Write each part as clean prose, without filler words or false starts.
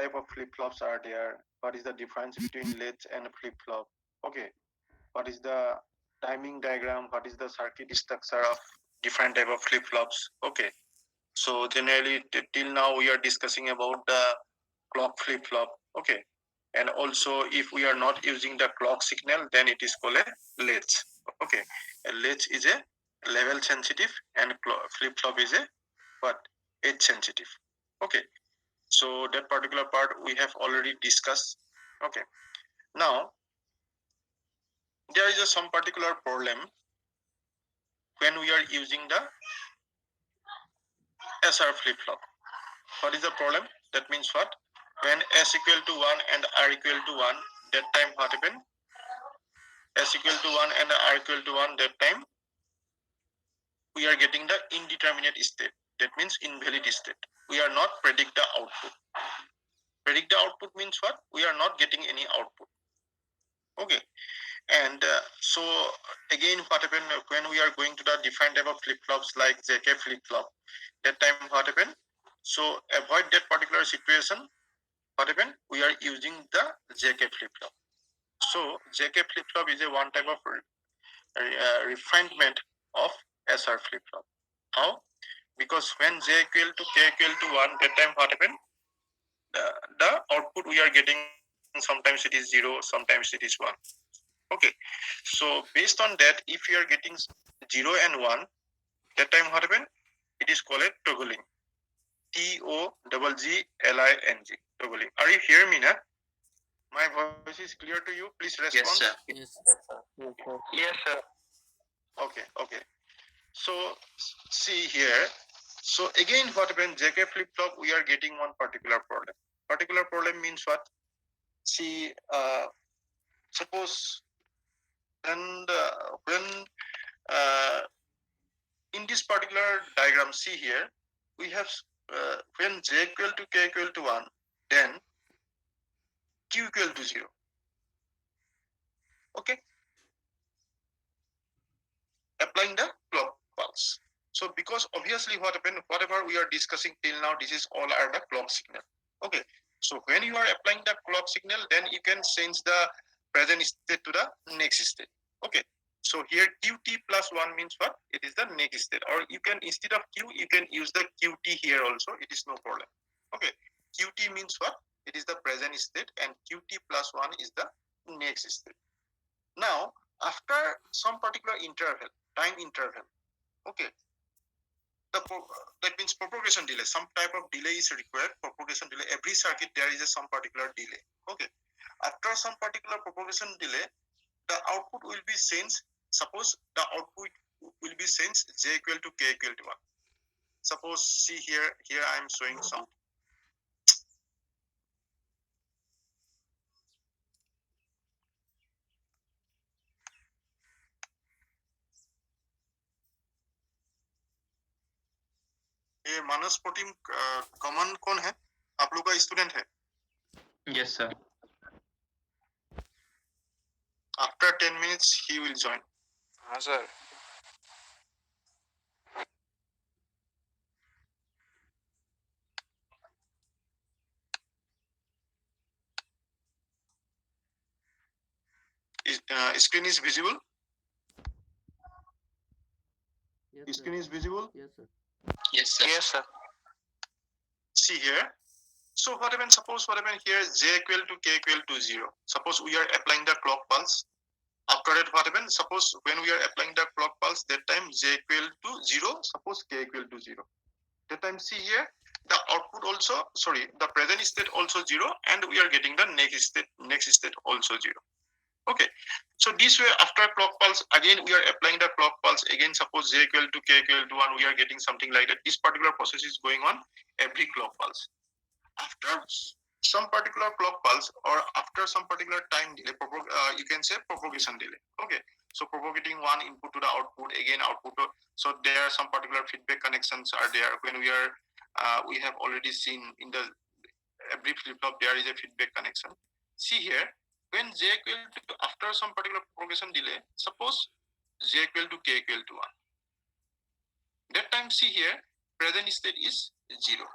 type of flip-flops are there, what is the difference between latch and flip-flop, okay, what is the timing diagram, what is the circuit structure of different type of flip-flops, okay. So generally till now we are discussing about the clock flip-flop, okay. And also if we are not using the clock signal, then it is called a latch, okay. A latch is a level sensitive and flip-flop is a what, edge sensitive, okay. So that particular part we have already discussed, okay. Now there is some particular problem when we are using the SR flip-flop. What is the problem? That means what? When S equal to 1 and R equal to 1, that time what happen? S equal to 1 and R equal to 1, that time we are getting the indeterminate state. That means invalid state. We are not predict the output. Predict the output means what? We are not getting any output. Okay. And so again, what happen when we are going to the different type of flip-flops like JK flip-flop? That time what happen? So avoid that particular situation. What happen? We are using the JK flip-flop. So JK flip-flop is a one type of refinement of SR flip-flop. How? Because when J equal to K equal to 1, that time what happen? The output we are getting, sometimes it is 0, sometimes it is 1. Okay. So based on that, if you are getting 0 and 1, that time what happen? It is called toggling. TOGGLING. Toggling. Are you hearing me now? My voice is clear to you? Please respond. Yes, sir. Yes. Yes, sir. Okay, okay. So see here. So again, what happens? JK flip-flop, we are getting one particular problem. Particular problem means what? See, suppose and when in this particular diagram, see here, we have when J equal to K equal to 1, then Q equal to 0. Okay. Applying the clock pulse. So because obviously what happened, whatever we are discussing till now, this is all are the clock signal. Okay. So when you are applying the clock signal, then you can change the present state to the next state. Okay. So here QT plus 1 means what? It is the next state. Or you can, instead of Q, you can use the QT here also. It is no problem. Okay. QT means what? It is the present state, and QT plus 1 is the next state. Now, after some particular interval, time interval, okay, that means propagation delay. Some type of delay is required. Propagation delay. Every circuit there is some particular delay. Okay. After some particular propagation delay, the output will be changed. Suppose the output will be changed J equal to K equal to 1. Suppose see here I am showing some. ये मानस पोटिम common कौन है? आप लोग का student है? Yes, sir. After 10 minutes, he will join. हाँ, sir. Screen is visible? Yes, Screen is visible? Yes, sir. Yes, sir. Yes, sir. See here. So what happens, suppose what happens here, J equal to K equal to 0. Suppose we are applying the clock pulse. After that, what happens? Suppose when we are applying the clock pulse, that time J equal to 0, suppose K equal to 0. That time see here, the output also, the present state also 0, and we are getting the next state also 0. Okay. So this way, after clock pulse, again we are applying the clock pulse. Again, suppose J equal to K equal to 1, we are getting something like that. This particular process is going on every clock pulse. After some particular clock pulse or after some particular time delay, you can say propagation delay. Okay. So propagating one input to the output, again output. So there are some particular feedback connections are there. When we have already seen in the every flip-flop there is a feedback connection. See here, when J equal to, after some particular propagation delay, suppose J equal to K equal to 1. That time see here, present state is 0.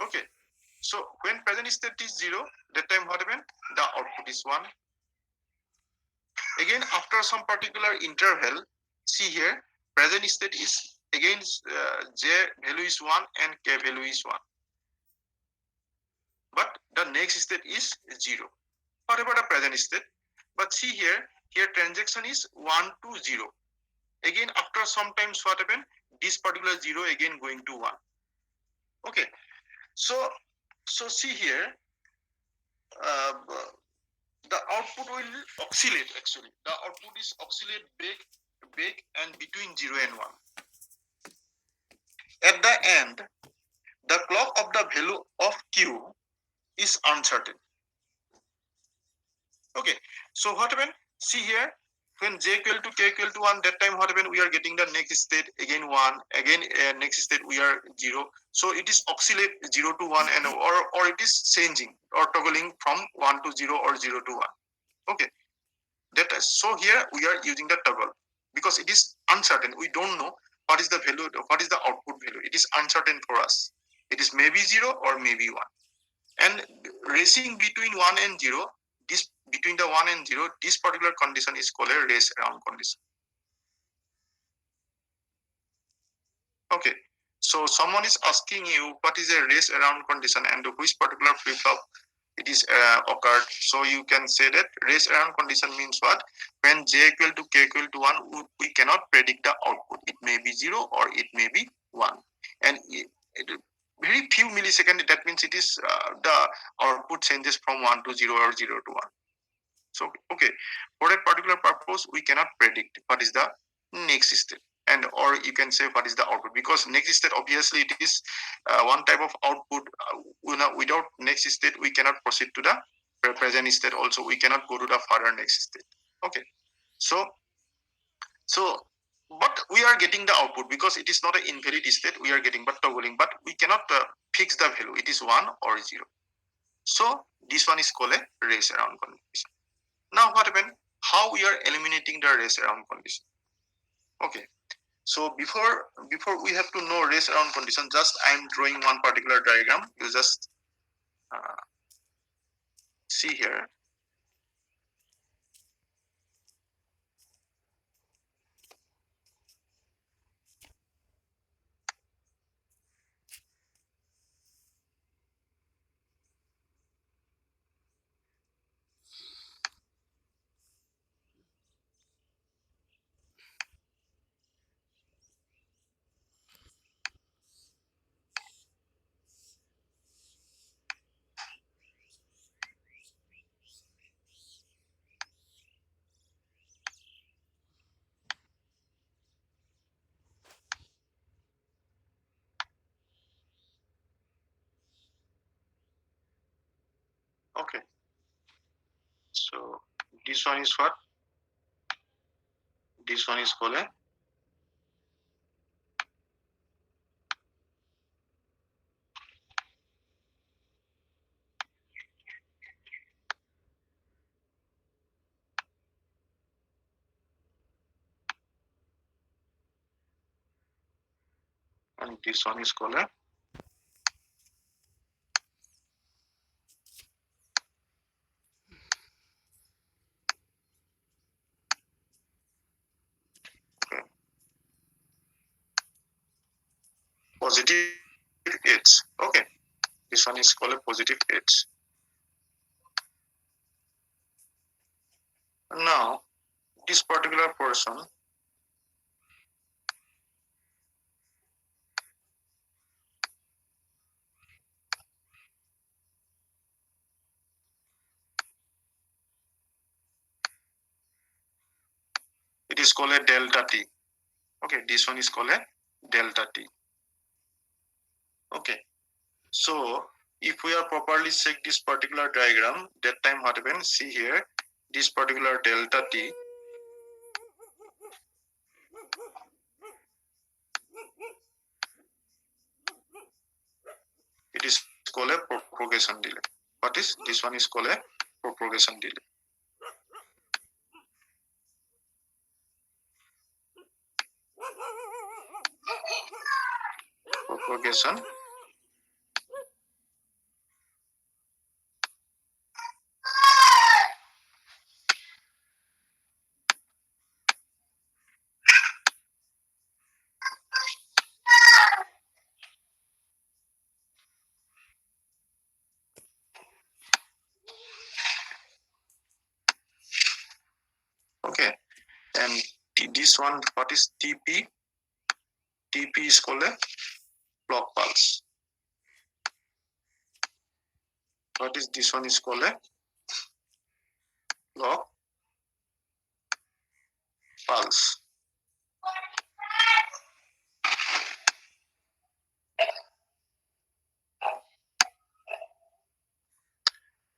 Okay. So when present state is 0, that time what happen? The output is 1. Again, after some particular interval, see here, present state is again J value is 1 and K value is 1. But the next state is 0. Whatever the present state. But see here, transaction is 1 to 0. Again, after some times what happen? This particular 0 again going to 1. Okay. So see here, uh, the output will oscillate actually. The output is oscillate back and between 0 and 1. At the end, the clock of the value of Q is uncertain. Okay, so what happened? See here, when J equal to K equal to 1, that time what happened? We are getting the next state again 1, again next state we are 0. So it is oscillate 0 to 1 and or it is changing or toggling from 1 to 0 or 0 to 1. Okay, that is, so here we are using the toggle because it is uncertain. We don't know what is the value, what is the output value. It is uncertain for us. It is maybe 0 or maybe 1. And racing between 1 and 0, this between the 1 and 0, this particular condition is called a race around condition. Okay, so someone is asking you what is a race around condition and which particular flip flop it is occurred. So you can say that race around condition means what? When J equal to K equal to 1, we cannot predict the output. It may be 0 or it may be 1. And very few milliseconds, that means it is the output changes from 1 to 0 or 0 to 1. So, okay, for a particular purpose, we cannot predict what is the next step. And or you can say what is the output, because next state obviously it is one type of output. Without next state we cannot proceed to the present state. Also we cannot go to the further next state. Okay, so but we are getting the output because it is not an invalid state we are getting, but toggling, but we cannot fix the value. It is 1 or 0. So this one is called a race around condition. Now what happened? How we are eliminating the race around condition? Okay. So before we have to know race around condition, just I am drawing one particular diagram. You just see here. Okay. So this one is what? This one is called a and this one is called a positive edge. Okay. This one is called a positive edge. Now this particular person, it is called a delta T. Okay, this one is called a delta T. Okay, so if we are properly check this particular diagram, that time what happens? See here, this particular delta T, it is called a propagation delay. What is this one is called a propagation delay. Propagation this one, what is TP? TP is called a clock pulse. What is this one is called a clock pulse.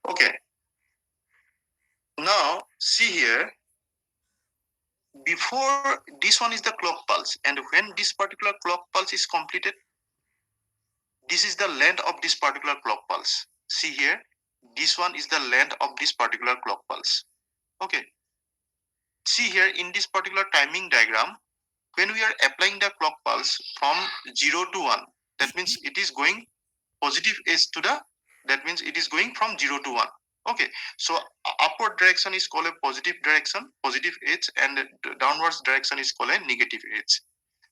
Okay. Now see here, before this one is the clock pulse, and when this particular clock pulse is completed, this is the length of this particular clock pulse. See here, this one is the length of this particular clock pulse. Okay. See here in this particular timing diagram, when we are applying the clock pulse from 0 to 1, that means it is going positive edge to the, that means it is going from 0 to 1. Okay, so upward direction is called a positive direction, positive edge, and downwards direction is called a negative edge.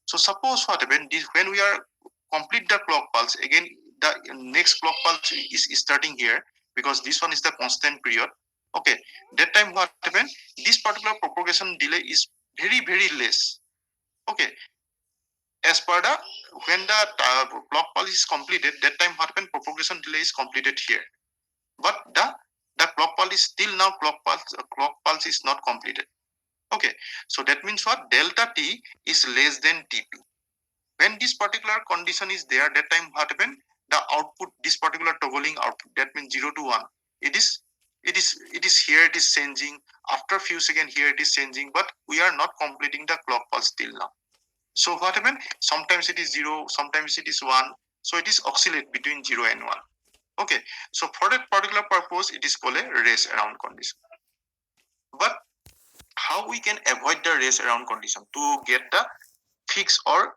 So suppose what happened is when we are complete the clock pulse, again the next clock pulse is starting here, because this one is the constant period. Okay, that time what happened, this particular propagation delay is very less. Okay, as per the, when the clock pulse is completed, that time what happened, propagation delay is completed here, but the clock pulse is still now clock pulse is not completed. Okay, so that means what, delta t is less than tp. When this particular condition is there, that time what happened, the output, this particular toggling output, that means 0 to 1, it is here, it is changing, after few seconds here it is changing, but we are not completing the clock pulse till now. So what happened, sometimes it is 0, sometimes it is 1, so it is oscillate between 0 and 1. Okay, so for that particular purpose, it is called a race around condition. But how we can avoid the race around condition to get the fix, or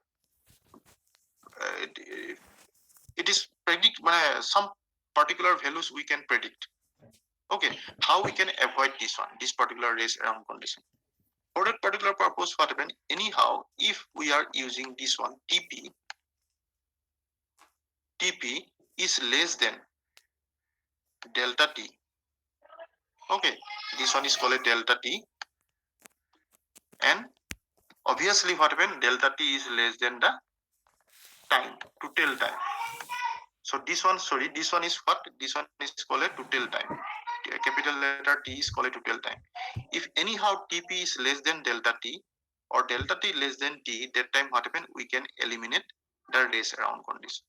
it is predict some particular values we can predict. Okay, how we can avoid this one, this particular race around condition? For that particular purpose, what happen, anyhow, if we are using this one, TP is less than delta t. Okay, this one is called delta t, and obviously what happen, delta t is less than the time, to tell time. So this one, sorry, this one is what, this one is called a to tell time. Capital letter T is called a to tell time. If anyhow TP is less than delta t, or delta t less than t, that time what happen, we can eliminate the race around condition.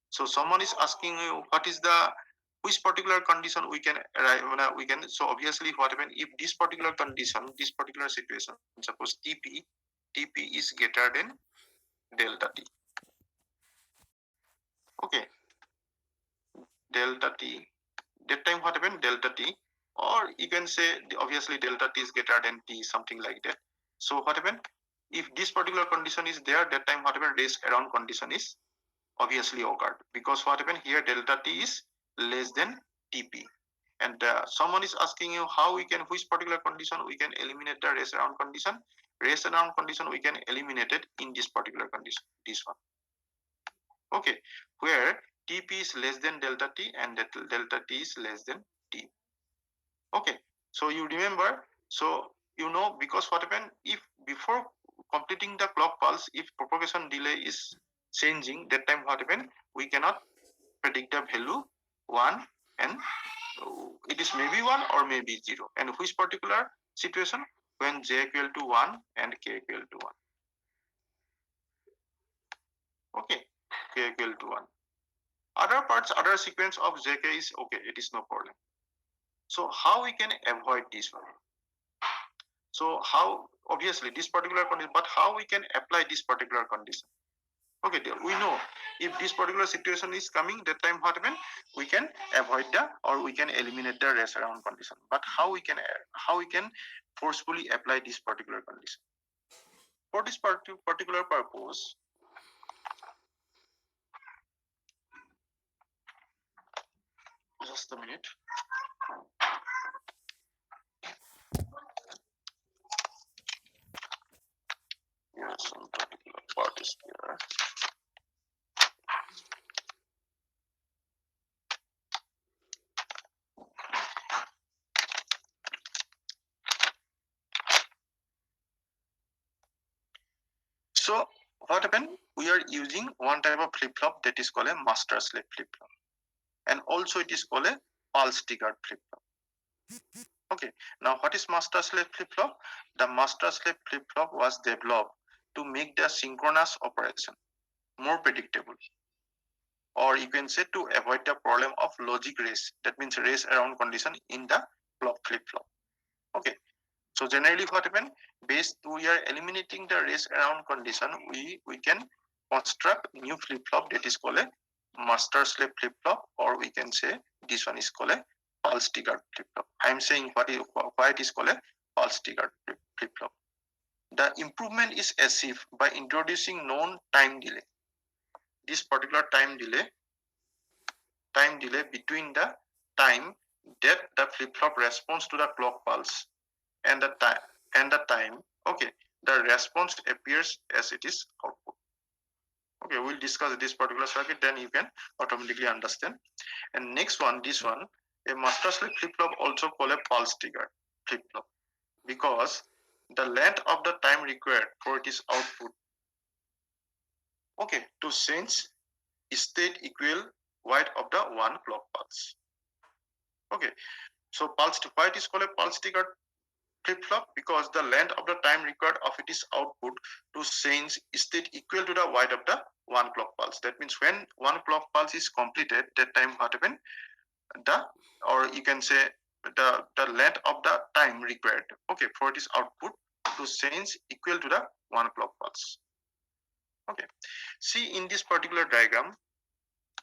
So someone is asking you, what is the, which particular condition we can arrive, we can, so obviously what happen, if this particular condition, this particular situation, suppose TP is greater than delta t. Okay, delta t, that time what happen, delta t, or you can say obviously delta t is greater than t, something like that. So what happen, if this particular condition is there, that time what happen, race around condition is obviously occurred, because what happened here, delta t is less than tp. And someone is asking you how we can, which particular condition we can eliminate the race around condition. Race around condition we can eliminate it in this particular condition, this one. Okay, where tp is less than delta t and that delta t is less than t. Okay, so you remember, so you know, because what happened, if before completing the clock pulse, if propagation delay is changing, that time what happened, we cannot predict the value 1, and it is maybe 1 or maybe 0. And which particular situation, when j equal to 1 and k equal to 1. Okay, k equal to 1. Other parts, other sequence of jk is okay, it is no problem. So how we can avoid this one? So how, obviously this particular condition, but how we can apply this particular condition? Okay, we know if this particular situation is coming, that time what happen, we can avoid the, or we can eliminate the race around condition. But how we can forcefully apply this particular condition? For this particular purpose, just a minute. Here some particular part is here. So what happened? We are using one type of flip-flop that is called a master slave flip-flop. And also it is called a pulse triggered flip-flop. Okay, now what is master slave flip-flop? The master slave flip-flop was developed to make the synchronous operation more predictable, or you can say to avoid the problem of logic race, that means race around condition in the clock flip-flop. Okay, so generally what happen, based we are eliminating the race around condition, we can construct new flip-flop that is called a master slave flip-flop, or we can say this one is called a pulse triggered flip-flop. I am saying why it is called a pulse triggered flip-flop. The improvement is achieved by introducing known time delay. This particular time delay between the time that the flip-flop responds to the clock pulse and the time, okay, the response appears as it is output. Okay, we'll discuss this particular circuit, then you can automatically understand. And next one, this one, a master slave flip-flop, also called a pulse trigger flip-flop, because the length of the time required for its output, okay, to change state equal wide of the one clock pulse. Okay, so why it is called a pulse trigger flip-flop? Because the length of the time required of its output to change state equal to the wide of the one clock pulse. That means when one clock pulse is completed, that time what happen? Or you can say the length of the time required, okay, for its output to change equal to the one clock pulse. Okay, see in this particular diagram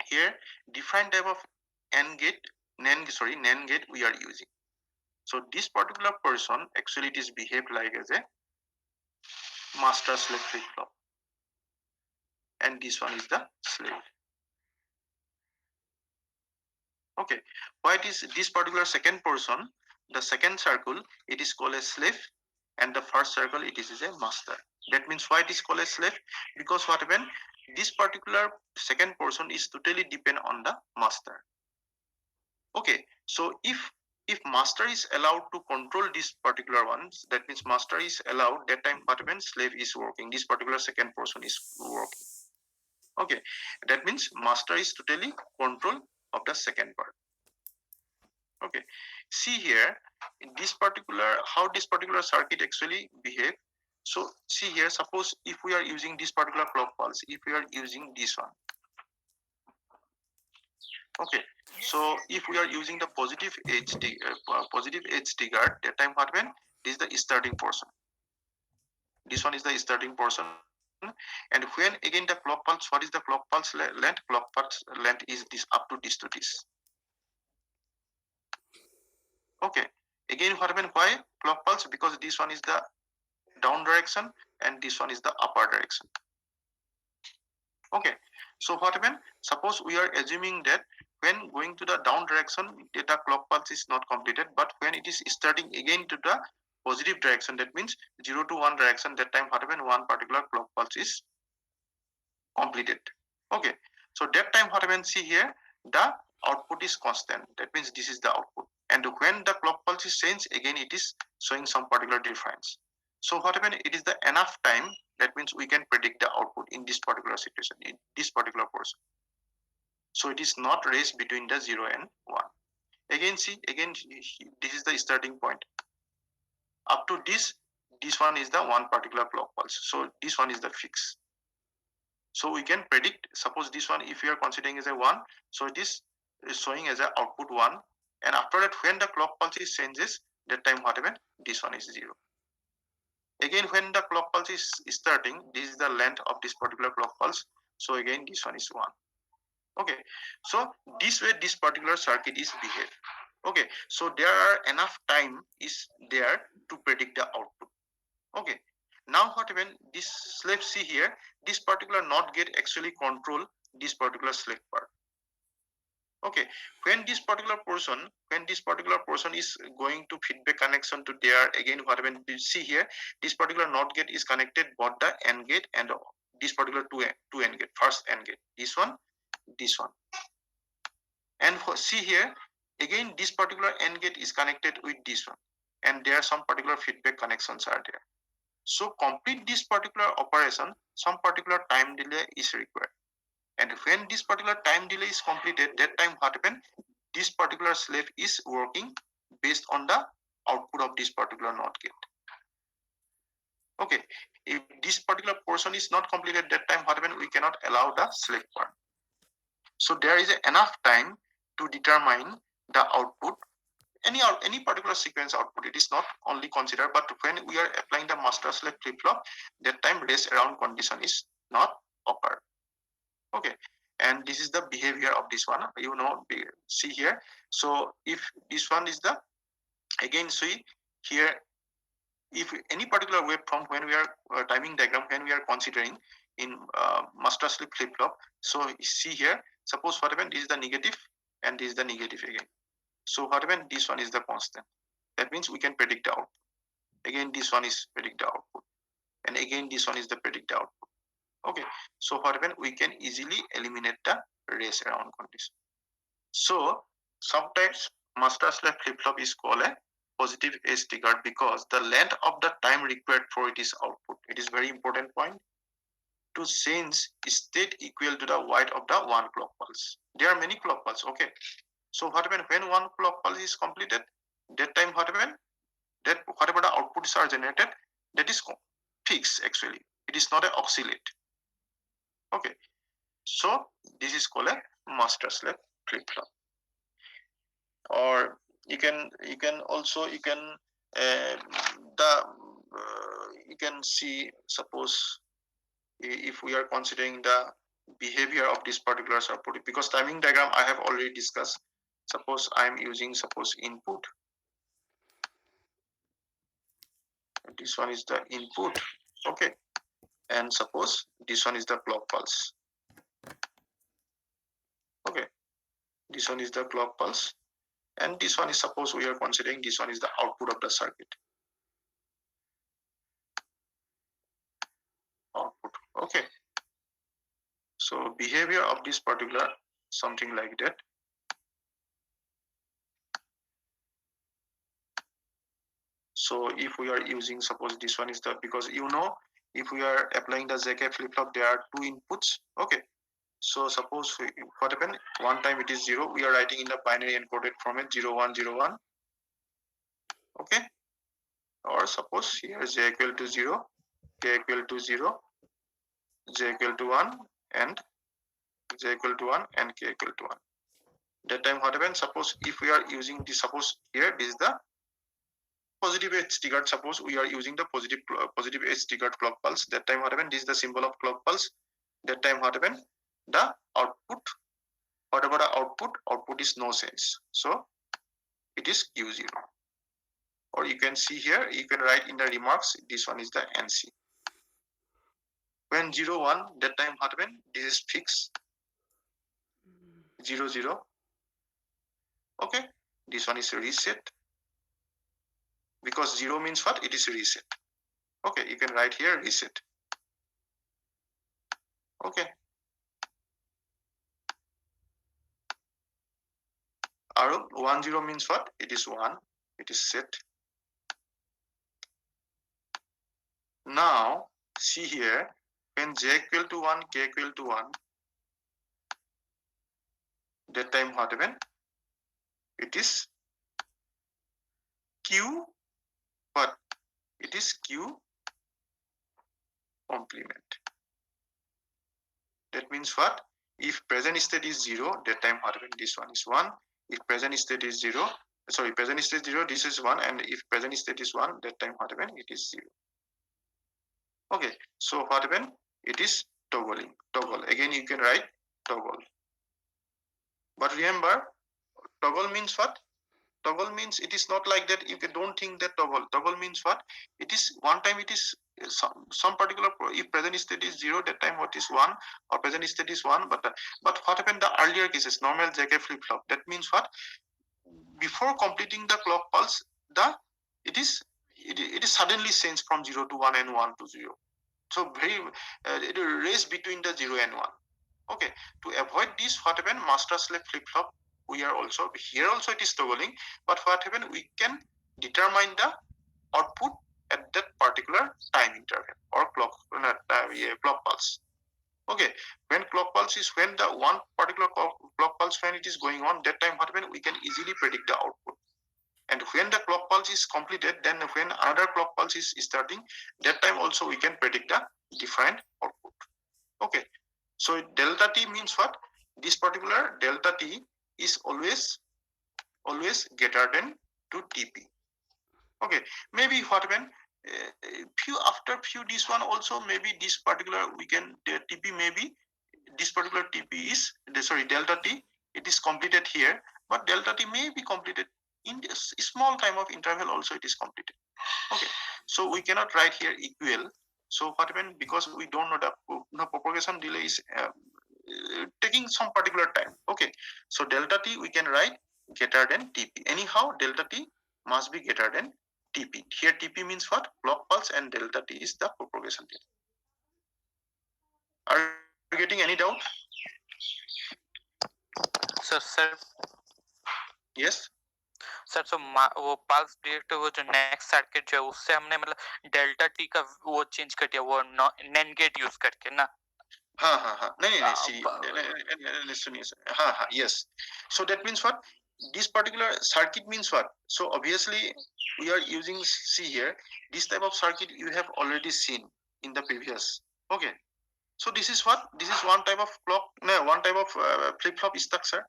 here, different type of NAND gate we are using. So this particular person actually it is behaved like as a master slave flip-flop, and this one is the slave. Okay, why it is this particular second person, the second circle, it is called a slave, and the first circle it is a master. That means why it is called a slave? Because what happened, this particular second person is totally depend on the master. Okay, so if master is allowed to control this particular ones, that means master is allowed, that time what happens, slave is working, this particular second person is working. Okay, that means master is totally control of the second part. Okay, see here in this particular, how this particular circuit actually behave. So see here, suppose if we are using this particular clock pulse, if we are using this one, okay, so if we are using the positive edge trigger, that time what happen, this is the starting portion, this one is the starting portion, and when again the clock pulse, what is the clock pulse length? Clock pulse length is this up to this to this. Okay, again what happened, why clock pulse? Because this one is the down direction and this one is the upper direction. Okay, so what happened, suppose we are assuming that when going to the down direction, the clock pulse is not completed, but when it is starting again to the positive direction, that means 0 to 1 direction, that time what happened, one particular clock pulse is completed. Okay, so that time what happens, see here, the output is constant, that means this is the output, and when the clock pulse is changed, again it is showing some particular difference. So what happens, it is the enough time, that means we can predict the output in this particular situation, in this particular portion. So it is not race between the 0 and 1. Again see, again this is the starting point, up to this one is the one particular clock pulse, so this one is the fix. So we can predict, suppose this one if we are considering as a 1, so it is showing as a output 1, and after that when the clock pulse is changes, that time what happen, this one is 0. Again when the clock pulse is starting, this is the length of this particular clock pulse, so again this one is 1. Okay, so this way this particular circuit is behave. Okay, so there are enough time is there to predict the output. Okay, now what when this slave, see here, this particular NOT gate actually control this particular slave part. Okay, when this particular portion is going to feedback connection to there, again what when you see here, this particular NOT gate is connected both the AND gate and this particular two AND gate, first AND gate, this one, and see here, again this particular AND gate is connected with this one, and there are some particular feedback connections are there. So complete this particular operation, some particular time delay is required. And when this particular time delay is completed, that time what happen? This particular slave is working based on the output of this particular NOT gate. Okay, if this particular portion is not completed, that time what happen? We cannot allow the slave part. So there is enough time to determine the output, any particular sequence output. It is not only considered, but when we are applying the master slave flip-flop, that time race around condition is not occurred. Okay, and this is the behavior of this one, see here. So if this one is the, again see here, if any particular waveform, when we are timing diagram, when we are considering in master slave flip-flop, so see here, suppose what happened, this is the negative and this is the negative again. So what happened, this one is the constant. That means we can predict the output. Again, this one is predict the output, and again this one is the predict the output. Okay, so what happened, we can easily eliminate the race around condition. So sometimes master slave flip-flop is called a positive edge triggered because the length of the time required for its output. It is very important point to change state equal to the width of the one clock pulse. There are many clock pulse. Okay, so what happens when one clock pulse is completed? That time what happens? That whatever the outputs are generated, that is fixed actually. It is not an oscillate. Okay, so this is called a master slave flip-flop. Or you can also you can see, suppose if we are considering the behavior of this particular output, because timing diagram I have already discussed. Suppose I am using input. This one is the input. Okay, and suppose this one is the clock pulse. Okay, this one is the clock pulse, and this one is, suppose we are considering this one is the output of the circuit. Output. Okay, so behavior of this particular something like that. So if we are using, suppose this one is the, because if we are applying the ZK flip-flop, there are two inputs. Okay, so suppose what happened, one time it is 0, we are writing in the binary encoded format 0101. Okay, or suppose here J equal to 0, K equal to 0, J equal to 1, and J equal to 1, and K equal to 1. That time what happens, suppose if we are using this, suppose here this is the positive edge triggered, suppose we are using the positive edge triggered clock pulse. That time what happens, this is the symbol of clock pulse. That time what happens, the output, whatever the output is no sense, so it is Q0. Or you can see here, you can write in the remarks, this one is the NC. When 0 1, that time what happens, this is fixed. 0 0. Okay, this one is reset, because 0 means what, it is reset. Okay, you can write here reset. Okay, 1 0 means what, it is 1, it is set. Now see here, when J equal to 1, K equal to 1, that time what happen, it is Q, but it is Q complement. That means what, if present state is 0, that time what happen, this one is 1. If present state is 0, sorry, present state 0, this is 1, and if present state is 1, that time what happen, it is 0. Okay, so what happen, it is toggling, toggle. Again you can write toggle. But remember, toggle means what? Toggle means it is not like that. You don't think that toggle means what? It is one time it is some particular, if present state is 0, that time what is 1, or present state is 1. But what happened the earlier cases, normal JK flip flop, that means what? Before completing the clock pulse, it is suddenly changed from 0 to 1 and 1 to 0. So very it will race between the 0 and 1. Okay, to avoid this, what happened, master slave flip flop, we are also, here also it is toggling, but what happened, we can determine the output at that particular time interval or clock pulse. Okay, when clock pulse is when the one particular clock pulse when it is going on, that time what happen, we can easily predict the output. And when the clock pulse is completed, then when another clock pulse is starting, that time also we can predict the different output. Okay, so delta t means what? This particular delta t is always greater than to tp. Okay, maybe what happen, few after few this one also, maybe this particular we can tp, maybe this particular tp is sorry delta t, it is completed here, but delta t may be completed in this small time of interval also it is completed. Okay, so we cannot write here equal. So what happened, because we don't know the propagation delay is taking some particular time. Okay, so delta t we can write greater than tp. Anyhow, delta t must be greater than tp. Here tp means what? Clock pulse, and delta t is the propagation delay. Are you getting any doubt? Sir Yes. Sir तो वो pulse detector वो जो next circuit जो है उससे हमने मतलब delta T का वो चेंज कर दिया वो नैन गेट यूज करके ना. हाँ हाँ हाँ नहीं नहीं नहीं सुनिए हाँ हाँ yes. So that means what? This particular circuit means what? So obviously we are using, see here, this type of circuit you have already seen in the previous. Okay, so this is what? This is one type of clock, no, one type of flip flop structure.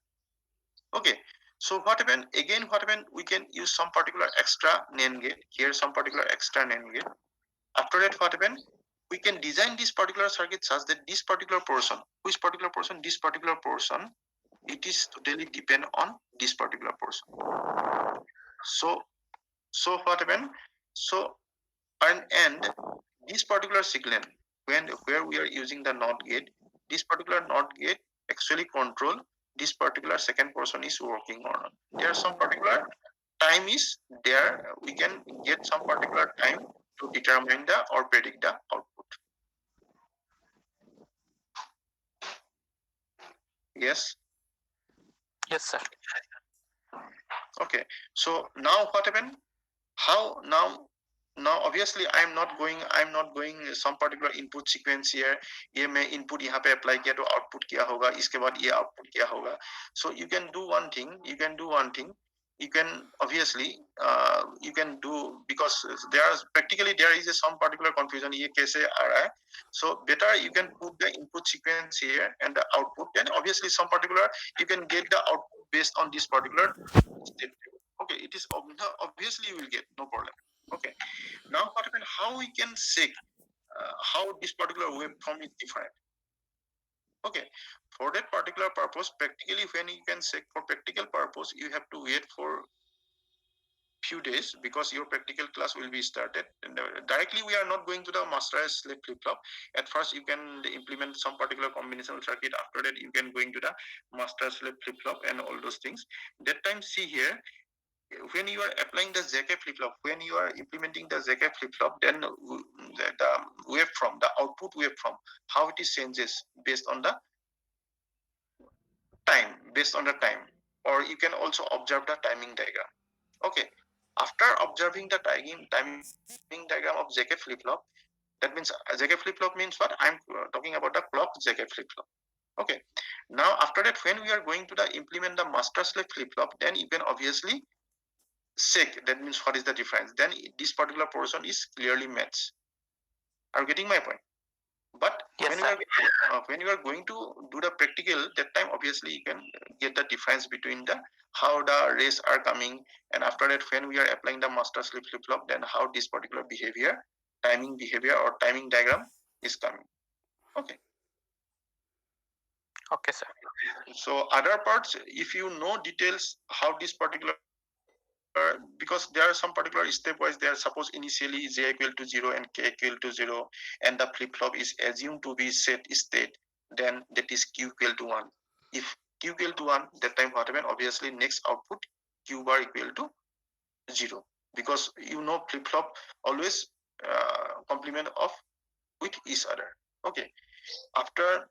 Okay, so what happened again? What happened? We can use some particular extra NAND gate here, some particular extra NAND gate. After that, what happened? We can design this particular circuit such that this particular portion, which particular portion? This particular portion, it is totally depend on this particular portion. So what happened? So and this particular signal, where we are using the NOT gate, this particular NOT gate actually control this particular second portion is working or not. There are some particular time is there, we can get some particular time to determine the or predict the output. Yes. Yes sir. Okay, so now what happened? How now obviously I'm not going some particular input sequence here. ये मैं input यहाँ पे apply किया तो output क्या होगा, इसके बाद ये output क्या होगा. So you can do one thing, you can obviously you can do, because there is some particular confusion ये कैसे आ रहा है. So better you can put the input sequence here and the output, then obviously some particular you can get the output based on this particular step. Okay, it is obviously you will get no problem. Okay, now what happened, how we can check how this particular waveform is different. Okay, for that particular purpose, practically when you can check for practical purpose, you have to wait for few days, because your practical class will be started, and directly we are not going to the master slave flip flop. At first you can implement some particular combinational circuit, after that you can going to the master slave flip flop and all those things. That time, see here, when you are applying the ZK flip flop, when you are implementing the ZK flip flop, then the waveform, the output waveform, how it is changes based on the time, or you can also observe the timing diagram. Okay, after observing the timing diagram of ZK flip flop, that means ZK flip flop means what? I'm talking about the clock ZK flip flop. Okay, now after that, when we are going to implement the master slave flip flop, then you can obviously check, that means what is the difference, then this particular portion is clearly matched. Are you getting my point? But yes, when you are going to do the practical, that time obviously you can get the difference between the how the rays are coming, and after that when we are applying the master slave flip flop, then how this particular timing behavior or timing diagram is coming. Okay. Okay sir. So other parts, if you know details how this particular, because there are some particular stepwise there, suppose initially j equal to 0 and k equal to 0, and the flip flop is assumed to be set state, then that is q equal to 1. If q equal to 1, that time what happen, obviously next output q bar equal to 0, because you know flip flop always complement of with each other. Okay, after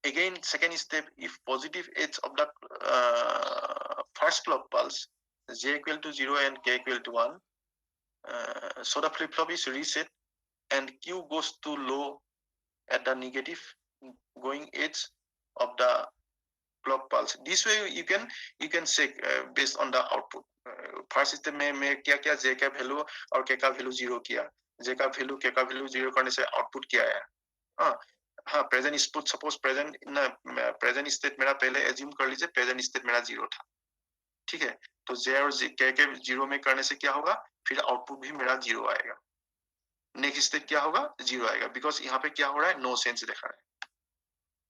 again second step, if positive edge of the first clock pulse j equal to 0 and k equal to 1, So the flip-flop is reset and Q goes to low at the negative going edge of the clock pulse. This way you can check based on the output. First step में क्या क्या J का value और K का value 0 किया, J का value K का value 0 करने से output क्या आया. हाँ present state suppose present state मेरा पहले एज्यूम कर लीजिए प्रेजेंट स्टेट मेरा 0 था. ठीक है, तो J और K के 0 में करने से क्या होगा, फिर आउटपुट भी मेरा 0 आएगा. नेक्स्ट स्टेट क्या होगा, 0 आएगा बिकॉज यहाँ पे क्या हो रहा है, नो सेंस दिखा रहा है.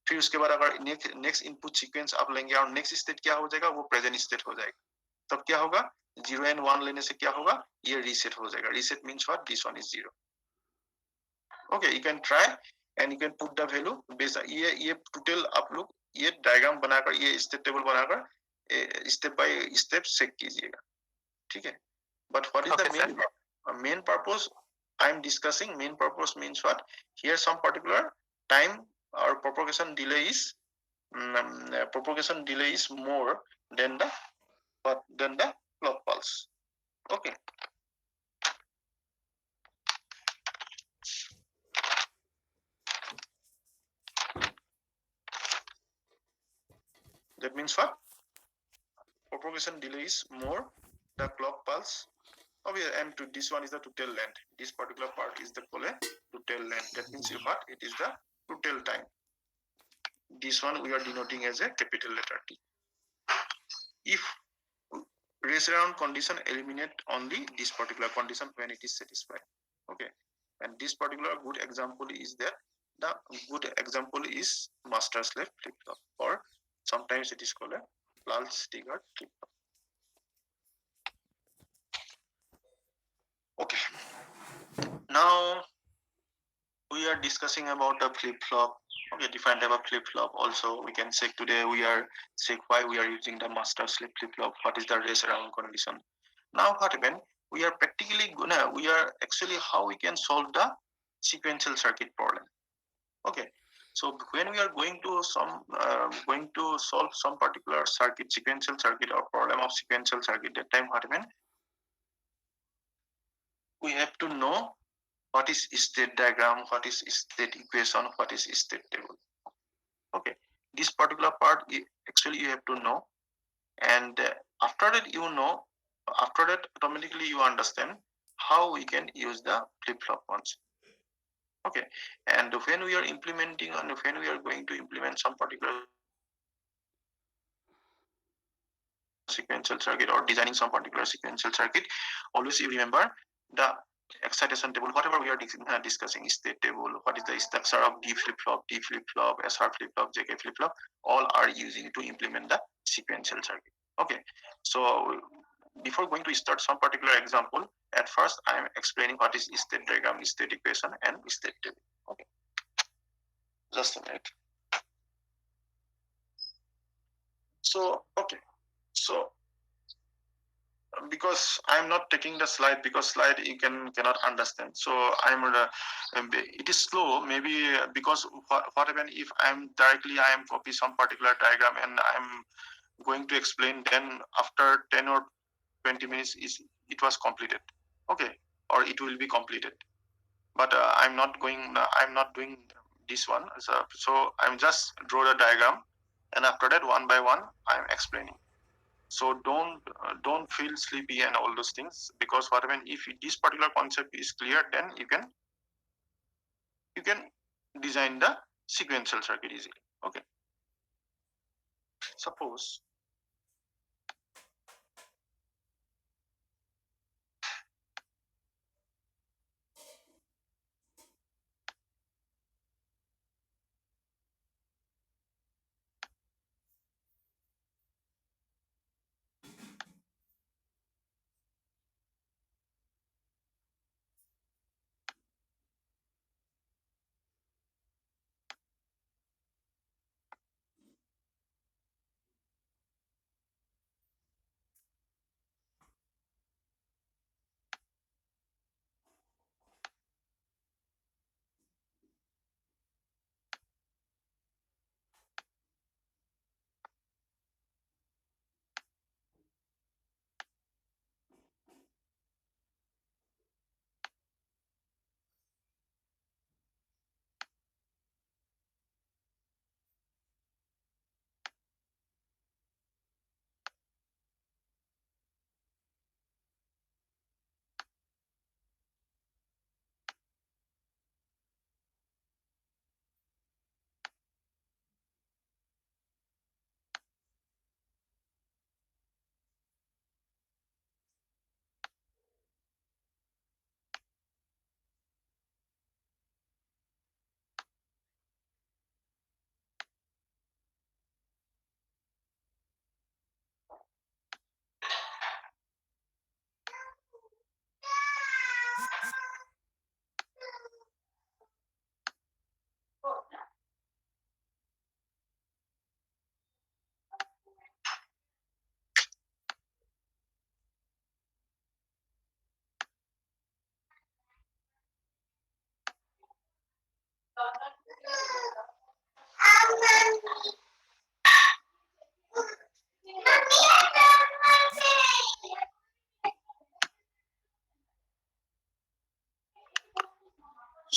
फिर उसके बाद अगर नेक्स्ट इनपुट सीक्वेंस आप लेंगे और नेक्स्ट स्टेट क्या हो जाएगा, वो प्रेजेंट स्टेट हो जाएगा. तब क्या होगा, 0 एंड 1 लेने से क्या होगा, ये रीसेट हो जाएगा. Reset means what, this one is 0. Okay, you can try and you can put the value base. ये टोटल आप लोग ये डायग्राम बनाकर, ये स्टेट टेबल बनाकर स्टेप बाय स्टेप चेक कीजिएगा. ठीक है, but what is the main purpose I am discussing. Main purpose means what, here some particular time or propagation delay is more than the clock pulse. Okay, that means what, propagation delay is more the clock pulse. Okay, and to this one is the total length. This particular part is the called total length. That means what, it is the total time. This one we are denoting as a capital letter T. If race around condition eliminate only this particular condition when it is satisfied. Okay, and this particular good example is that the good example is master slave flip flop, or sometimes it is called a pulse triggered flip flop. Okay, now we are discussing about the flip flop. Okay, different type of flip flop. Also, we can check today. We are check why we are using the master slave flip flop. What is the race around condition? Now, what happened? We are practically gonna. We are actually how we can solve the sequential circuit problem. Okay, so when we are going to solve some particular circuit, sequential circuit or problem of sequential circuit, that time what happened? We have to know what is state diagram, what is state equation, what is state table. Okay, this particular part actually you have to know, and after that you know, after that automatically you understand how we can use the flip-flop ones. Okay, and when we are implementing and when we are going to implement some particular sequential circuit or designing some particular sequential circuit, always you remember the excitation table. Whatever we are discussing, state table, what is the structure of D flip-flop, SR flip-flop, JK flip-flop, all are using to implement the sequential circuit. Okay, so before going to start some particular example, at first I am explaining what is state diagram, state equation, and state table. Okay, just a minute. So okay, so because I'm not taking the slide because slide you cannot understand. So it is slow maybe because what happen if I am copy some particular diagram and I'm going to explain, then after 10 or 20 minutes it was completed. Okay, or it will be completed. But I'm not doing this one. So I'm just draw the diagram, and after that one by one I'm explaining. So don't feel sleepy and all those things, because what happen if this particular concept is clear, then you can design the sequential circuit easily. Okay, suppose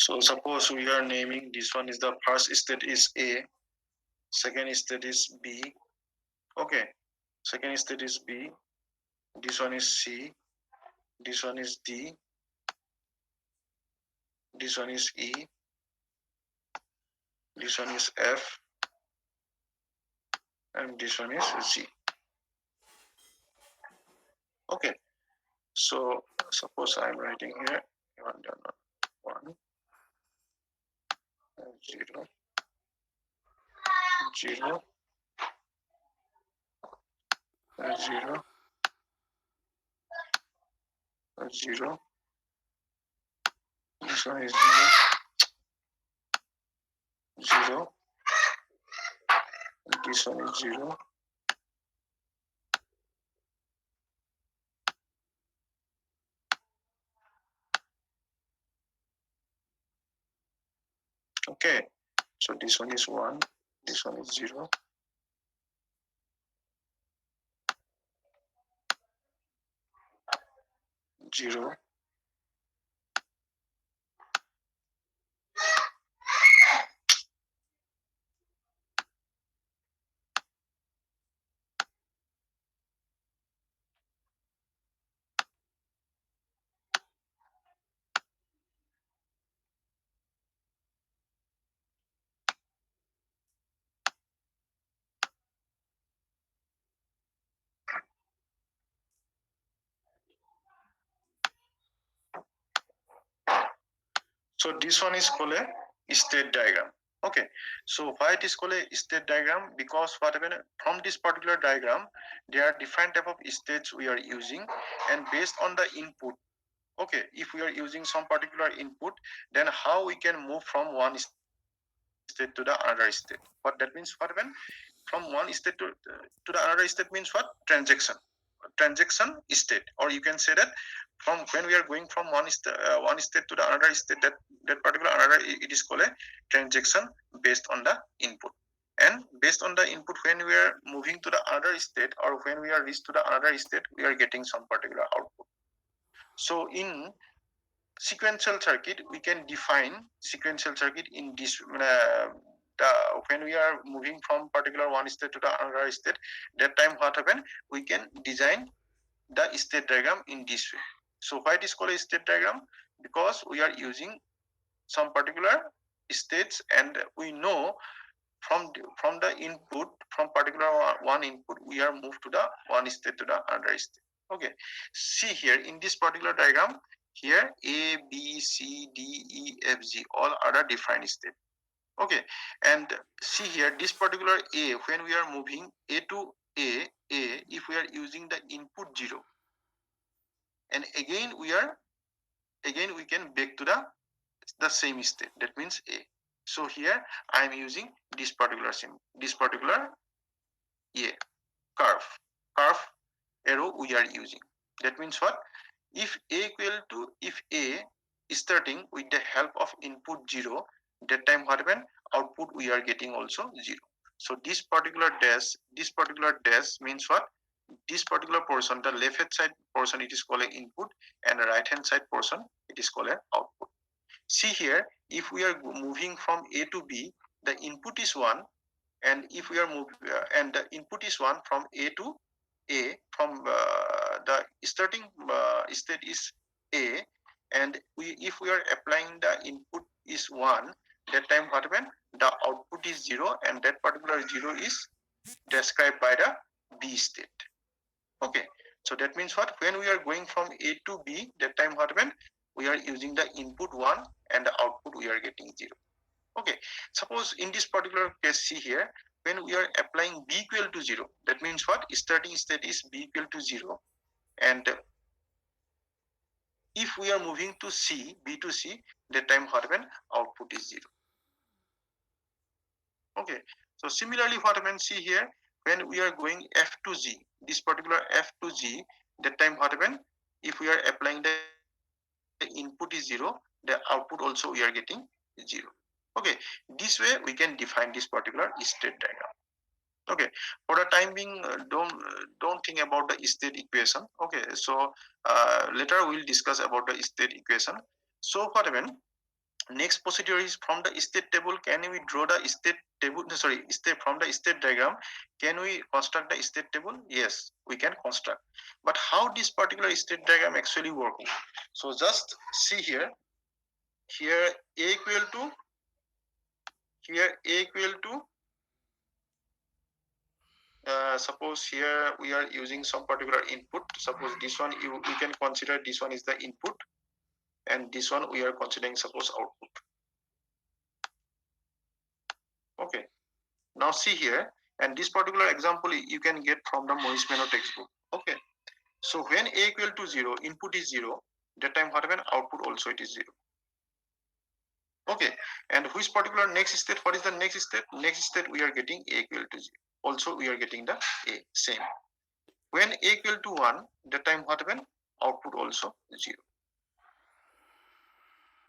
So suppose we are naming this one is the first state is A, second state is B. Okay, second state is B, this one is C, this one is D, this one is E, this one is F, and this one is G. Okay, so suppose I'm writing here 1, 0, 0, 0, 0. This one is 0, 0. This one is 0. Okay, so this one is 1, this one is 0. Zero. So this one is called a state diagram. Okay, so why it is called a state diagram? Because whatever from this particular diagram, there are different type of states we are using, and based on the input. Okay, if we are using some particular input, then how we can move from one state to the another state. What that means, whatever from one state to the another state means what? Transaction state, or you can say that from when we are going from one state to the another state, that particular another, it is called a transaction based on the input. And based on the input, when we are moving to the other state, or when we are reached to the other state, we are getting some particular output. So in sequential circuit, we can define sequential circuit in this when we are moving from particular one state to the another state, that time what happen, we can design the state diagram in this way. So why it is called a state diagram? Because we are using some particular states, and we know from the input, from particular one input, we are moved to the one state to the another state. Okay, see here in this particular diagram, here A, B, C, D, E, F, G, all are the different state. Okay, and see here this particular A, when we are moving A to A, if we are using the input 0, and again we can back to the same state, that means A. So here I am using this particular A curve arrow we are using. That means what? If A is starting with the help of input 0, that time what happen? Output we are getting also 0. So this particular dash means what? This particular portion, the left hand side portion, it is called an input, and the right hand side portion, it is called an output. See here, if we are moving from A to B, the input is 1, and if we are and the input is 1 from A to A, from the starting state is A, and if we are applying the input is 1, that time what happen? The output is 0, and that particular 0 is described by the B state. Okay, so that means what? When we are going from A to B, that time what happen? We are using the input 1, and the output we are getting 0. Okay, suppose in this particular case, see here, when we are applying B equal to 0, that means what? Starting state is B equal to 0, and if we are moving to C, B to C, that time what happen? Output is 0. Okay, so similarly what happens, see here, when we are going F to G, this particular F to G, that time what happen? If we are applying the input is 0, the output also we are getting 0. Okay, this way we can define this particular state diagram. Okay, for the time being, don't think about the state equation. Okay, so later we'll discuss about the state equation. So what happen? Next procedure is from the state table. Can we draw the state table? Sorry, state from the state diagram. Can we construct the state table? Yes, we can construct. But how this particular state diagram actually working? So just see here. Here A equal to, here A equal to, suppose here we are using some particular input. Suppose this one we can consider this one is the input, and this one we are considering suppose output. Okay. Now see here, and this particular example you can get from the Maurice Meno textbook. Okay. So when A equal to 0, input is 0, that time what happen? Output also it is 0. Okay. And which particular next step? What is the next step? Next step we are getting A equal to 0. Also we are getting the A same. When A equal to 1, that time what happen? Output also 0.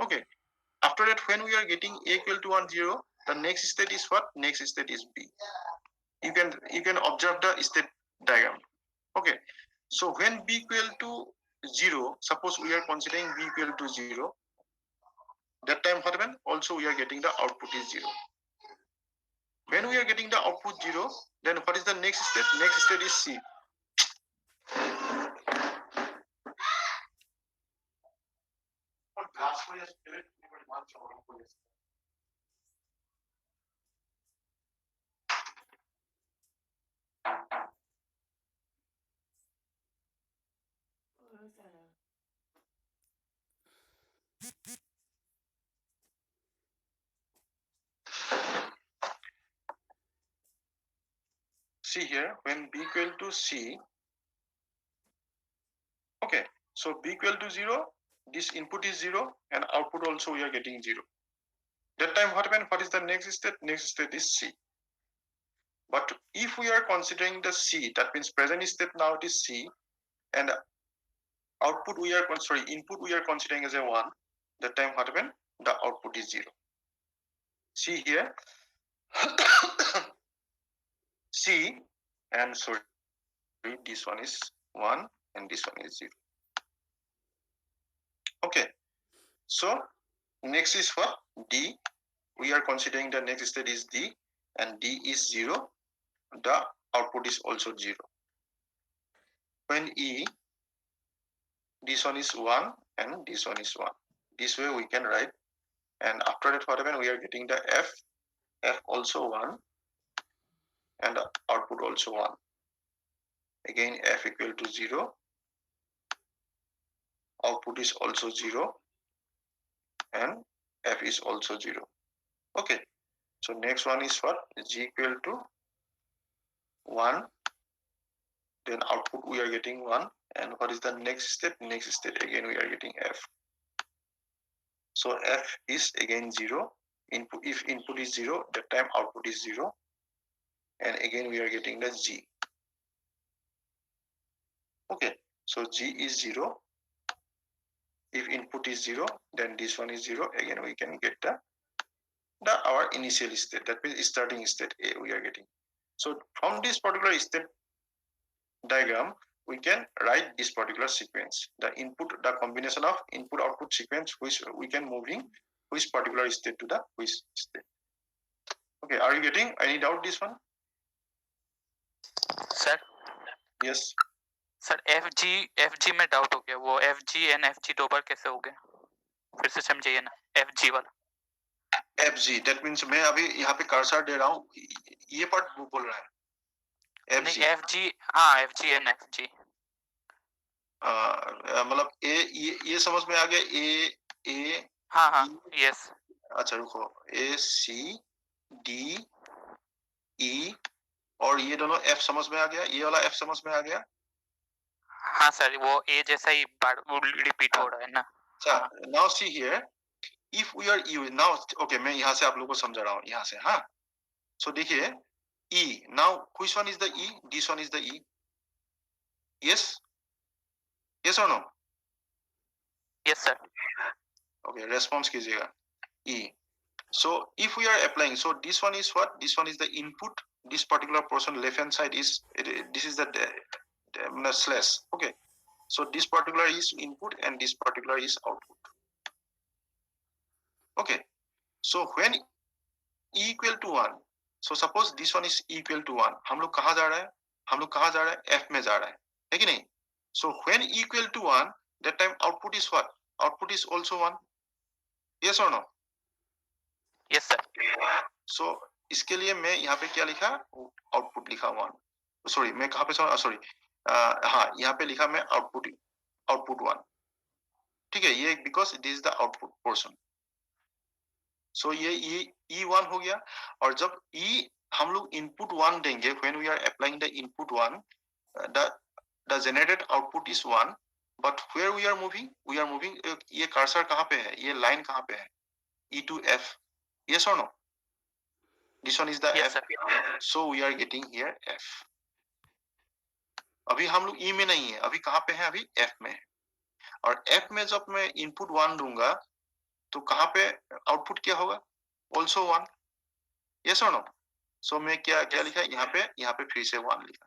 Okay. After that, when we are getting A equal to 1, 0, the next state is what? Next state is B. You can observe the state diagram. Okay. So when B equal to 0, suppose we are considering B equal to 0, that time what happen? Also we are getting the output is 0. When we are getting the output 0, then what is the next state? Next state is C. See here, when B equal to C, okay, so B equal to 0, this input is 0, and output also we are getting 0. That time what happen? What is the next state? Next state is C. But if we are considering the C, that means present state now it is C, and output we are, sorry, input we are considering as a 1, that time what happen? The output is 0. See here, C, and sorry, this one is 1 and this one is 0. Okay, so next is what? D. We are considering the next state is D, and D is 0. The output is also 0. When E, this one is 1 and this one is 1. This way we can write. And after that, what happen? We are getting the F. F also 1, and the output also 1. Again, F equal to 0. Output is also 0. And F is also 0. Okay. So next one is what? G equal to 1. Then output we are getting 1. And what is the next step? Next step again we are getting F. So F is again 0. Input, if input is 0, that time output is 0. And again we are getting the G. Okay, so G is 0. If input is 0, then this one is 0. Again we can get the our initial state, that means starting state A we are getting. So from this particular state diagram, we can write this particular sequence, the input, the combination of input output sequence, which we can moving which particular state to the which state. Okay, are you getting any doubt this one? Sir? Yes. Sir FG में doubt हो गया, वो FG and FG दो बार कैसे हो गया, फिर से समझिए ना. FG वाला FG, that means मैं अभी यहाँ पे कर्सर दे रहा हूँ, ये पार्ट बोल रहा है FG. नहीं FG, हाँ FG and FG. मतलब ये समझ में आ गया. A हाँ हाँ यस. अच्छा रुको, ACDE और ये दोनों F समझ में आ गया, ये वाला F समझ में आ गया. हाँ सर, वो A जैसा ही रिपीट हो रहा है ना. अच्छा, now see here, if we are now, okay, मैं यहाँ से आप लोगों को समझा रहा हूँ यहाँ से. हाँ, so देखिए E, now which one is the E? This one is the E. Yes or no? Yes sir. Okay, response कीजिएगा. E. So if we are applying, so this one is what? This one is the input. This particular portion left hand side is, this is the slash. Okay. So this particular is input and this particular is output. Okay, so when E equal to 1, so suppose this one is equal to 1, हम लोग कहाँ जा रहा है? हम लोग कहाँ जा रहा है? F में जा रहा है कि नहीं? So when E equal to 1, that time output is what? Output is also 1. Yes or no? Yes sir. So इसके लिए मैं यहाँ पे क्या लिखा? आउटपुट लिखा 1. सॉरी, मैं कहाँ पे सॉरी, हाँ, यहाँ पे लिखा मैं आउटपुट आउटपुट 1. ठीक है, ये because this is the output portion. So ये E1 हो गया. और जब E हम लोग इनपुट 1 देंगे, when we are applying the input 1, the generated output is 1. But where we are moving, ये कर्सर कहाँ पे है? ये लाइन कहाँ पे है? E to F. Yes or no? This one is the Yes F. sir. So we are getting here F. अभी हम लोग E में नहीं है, अभी कहाँ पे है? अभी F में है. और F में जब मैं इनपुट 1 दूंगा तो कहाँ पे आउटपुट क्या होगा? ऑल्सो 1. यस और नो? सो मैं क्या क्या लिखा यहाँ पे फिर से 1 लिखा.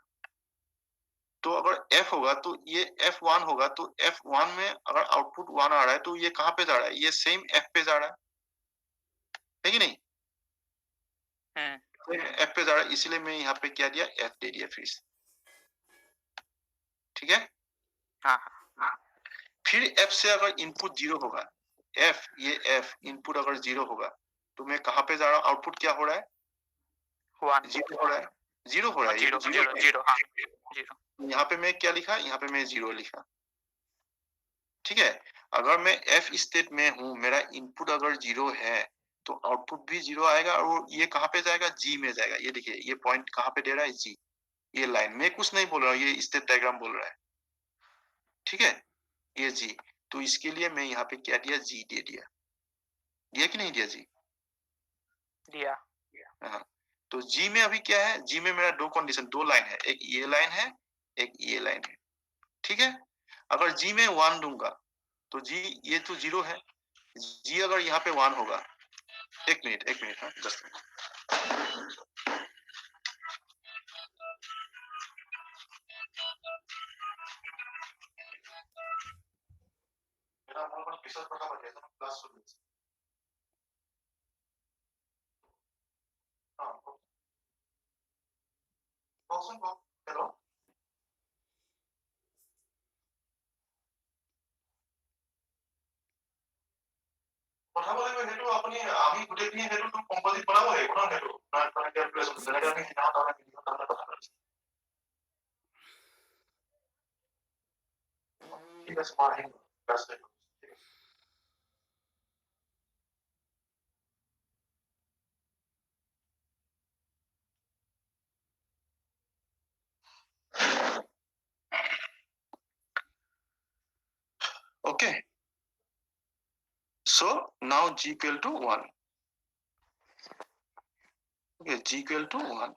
तो अगर F होगा तो ये F1 होगा, तो F1 में अगर आउटपुट 1 आ रहा है तो ये कहाँ पे जा रहा है? ये सेम F पे जा रहा है कि नहीं? F पे जा रहा है, इसीलिए मैं यहाँ पे क्या दिया? F दे दिया फिर से. ठीक है. हाँ. फिर F से अगर इनपुट 0 होगा, ये F इनपुट अगर 0 होगा तो मैं कहाँ पे जा रहा हूँ? आउटपुट क्या हो रहा है? 0 हो रहा है. 0 हो रहा है. 0. हाँ 0. यहाँ पे मैं क्या लिखा? यहाँ पे मैं 0 लिखा. ठीक है. अगर मैं F स्टेट में हूँ, मेरा इनपुट अगर 0 है तो आउटपुट भी 0 आएगा. और ये कहाँ पे जाएगा? G में जाएगा. ये देखिए, ये पॉइंट कहाँ पे दे रहा है? G. ये लाइन, मैं कुछ नहीं बोल रहा हूँ, ये स्टेट डायग्राम बोल रहा है. ठीक है, ये G. तो इसके लिए मैं यहाँ पे क्या दिया? G दे दिया. दिया कि नहीं दिया? G दिया. हाँ. तो G में अभी क्या है? G में मेरा दो कंडीशन, दो लाइन है. एक ये लाइन है, एक ये लाइन है. ठीक है. अगर G में 1 दूंगा तो G, ये तो 0 है. G अगर यहाँ पे 1 होगा, एक मिनट, हाँ, जस्ट हेलो. কথা বলে সেইটো আপুনি আমি গোটেইখিনি সেইটো কম্পোজিট বনাব লাগিব ন? সেইটো ক্যালকুলেশন যেনেকৈ আমি সিদিনা কথা পাতিছোঁ. ঠিক আছে, মই আহিম. ব্যস্ত হৈ গ'লো. Okay. So now G equal to 1. Okay, G equal to 1.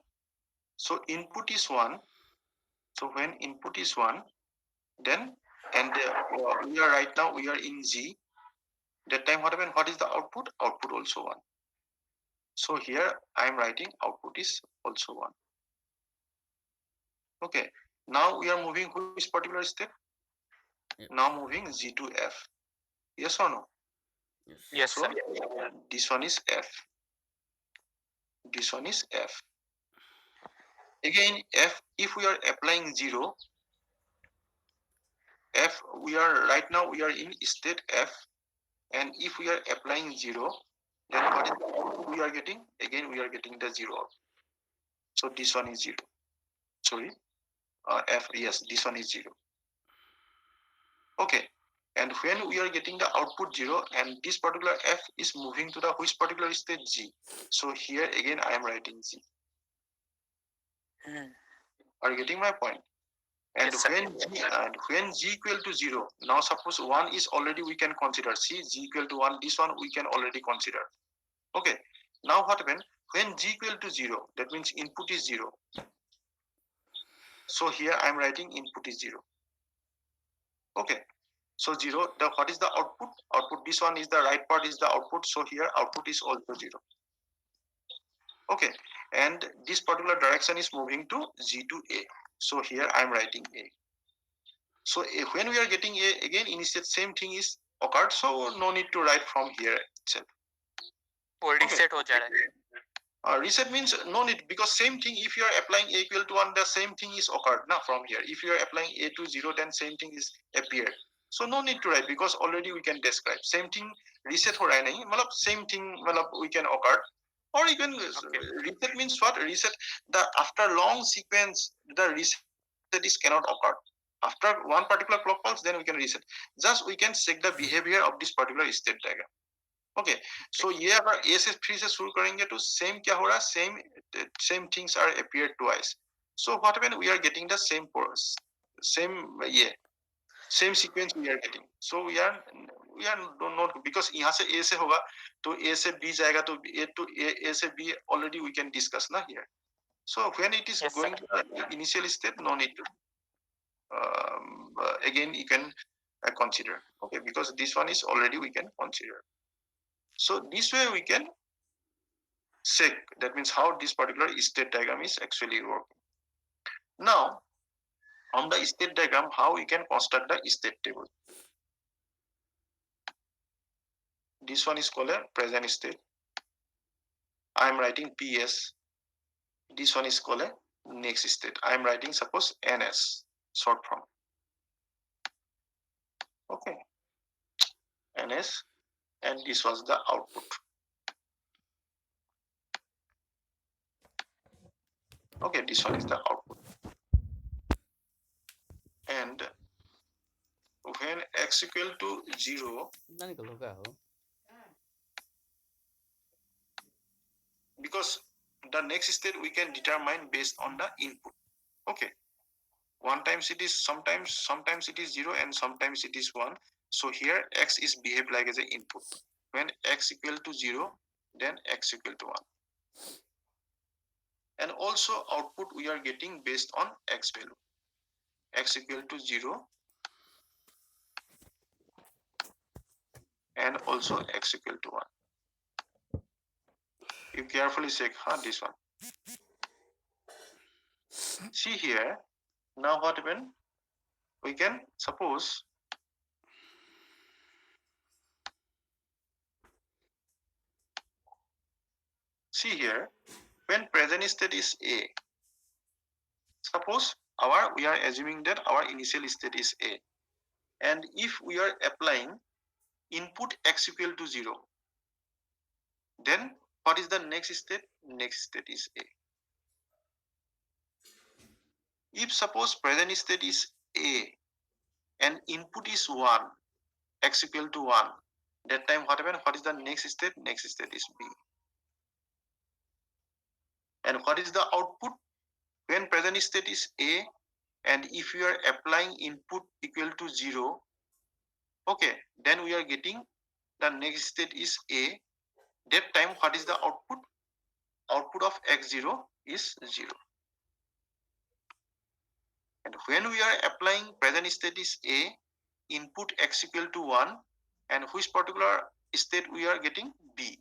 So input is 1. So when input is 1, then and we are right now we are in G. That time what happened? What is the output? Output also 1. So here I am writing output is also 1. Okay. Now we are moving which particular step? Yeah. Now moving G to F. Yes or no? Yes So sir. this one is F. This one is F. Again, F, if we are applying 0, F, we are right now we are in state F, and if we are applying 0, then what is the output we are getting? Again, we are getting the 0. So this one is 0. Sorry, F, yes, this one is 0. Okay. And when we are getting the output 0, and this particular F is moving to the which particular state? G. So here again I am writing G. Are you getting my point? And Yes, sir. when G equal to 0, now suppose 1 is already we can consider. See, G equal to 1, this one we can already consider. Okay. Now what happens? When G equal to 0, that means input is 0. So here I am writing input is 0. Okay. So 0, what is the output? Output, this one is the right part is the output. So here output is also 0. Okay. And this particular direction is moving to G to A. So here I am writing A. So when we are getting A, again initiate same thing is occurred. So no need to write from here itself. वो reset हो जा रहा है. Reset means no need, because same thing, if you are applying a equal to 1, the same thing is occurred now from here. If you are applying a to 0, then same thing is appeared. So no need to write, because already we can describe. Same thing reset ho raha nahi, matlab same thing matlab we can occur. Or you can reset means what? Reset, the after long sequence, the reset is cannot occur. After one particular clock pulse, then we can reset. Just we can check the behavior of this particular state diagram. Okay so ये अगर ए से 3 से शुरू करेंगे तो same क्या हो रहा है, same things are appear twice. So what when we are getting the same ये same sequence we are getting. So we are don't note, because यहाँ से ए से होगा तो ए से बी जाएगा, तो ए टू ए से B already we can discuss ना here. So when it is going to the initial state, no need to again you can consider, okay, because this one is already we can consider. So this way we can check, that means how this particular state diagram is actually working. Now on the state diagram, how we can construct the state table. This one is called a present state. I am writing PS. This one is called a next state. I am writing suppose NS, short form. Okay, NS, and this was the output. Okay, this one is the output. And when x equal to 0, because the next state we can determine based on the input. Okay, one times it is sometimes it is 0 and sometimes it is 1. So here x is behave like as an input. When x equal to 0, then x equal to 1. And also output we are getting based on x value. X equal to 0 and also x equal to 1. You carefully check this one. See here, now what happened? We can suppose see here, when present state is A, suppose we are assuming that our initial state is A, and if we are applying input x equal to 0, then what is the next state? Next state is A. If suppose present state is A and input is 1, x equal to 1, that time what happened? What is the next state? Next state is B. And what is the output? When present state is A and if you are applying input equal to 0, okay, then we are getting the next state is A. That time what is the output? Output of x0 is 0. And when we are applying present state is A, input x equal to 1, and which particular state we are getting? B.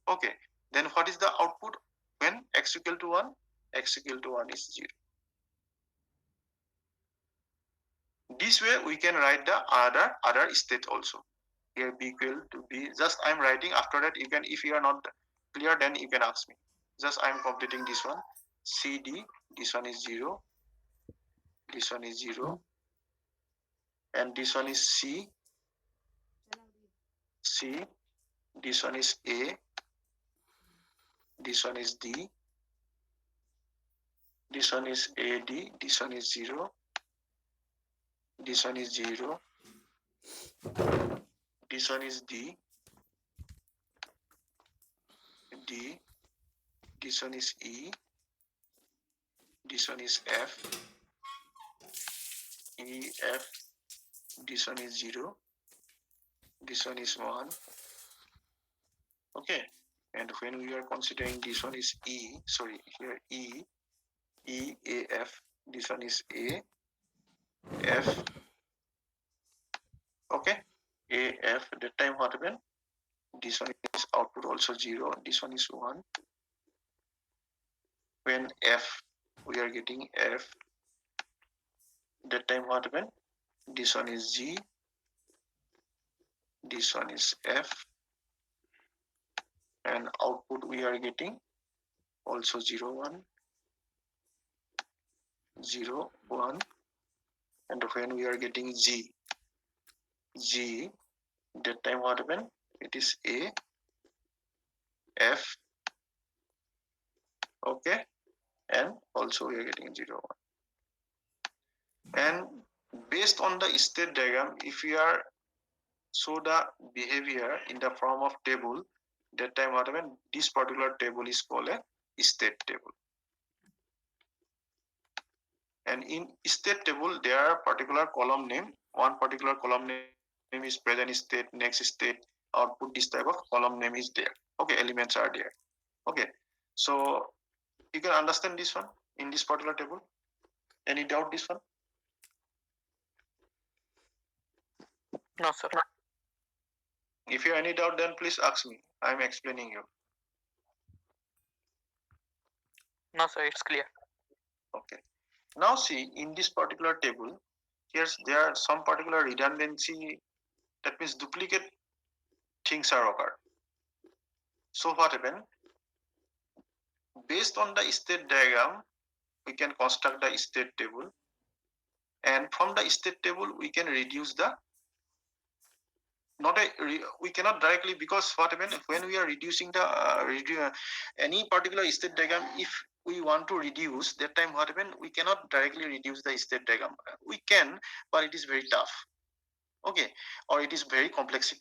Okay, then what is the output when x equal to 1? X equal to 1 is 0. This way we can write the other state also. Here B equal to B. Just I am writing. After that you can, if you are not clear, then you can ask me. Just I am completing this one. CD, this one is 0. This one is 0. And this one is C. C. This one is A. This one is D. This one is AD. This one is 0. This one is 0. This one is D. D. This one is E. This one is F. E, F. This one is 0. This one is 1. Okay. And when we are considering this one is E, sorry, here E, E, A, F. This one is A, F. Okay. A, F. That time what happened? This one is output also 0. This one is 1. When F, we are getting F. That time what happened? This one is G. This one is F. and output we are getting also 0 1 0 1, and when we are getting G, that time what happen? It is A, F, okay, and also we are getting 0 1. And based on the state diagram, if we are show the behavior in the form of table, that time what happen? This particular table is called a state table. And in state table, there are particular column name. One particular column name is present state, next state, output. This type of column name is there. Okay, elements are there. Okay, so you can understand this one in this particular table. Any doubt this one? No, sir. If you have any doubt, then please ask me. I am explaining you. No, sir. It's clear. Okay. Now see in this particular table, here's there are some particular redundancy. That means duplicate things are occurred. So what happened? Based on the state diagram, we can construct the state table, and from the state table we can reduce the not a we cannot directly, because what happens when we are reducing the any particular state diagram, if we want to reduce, that time what happens, we cannot directly reduce the state diagram. We can, but it is very tough, okay, or it is very complex.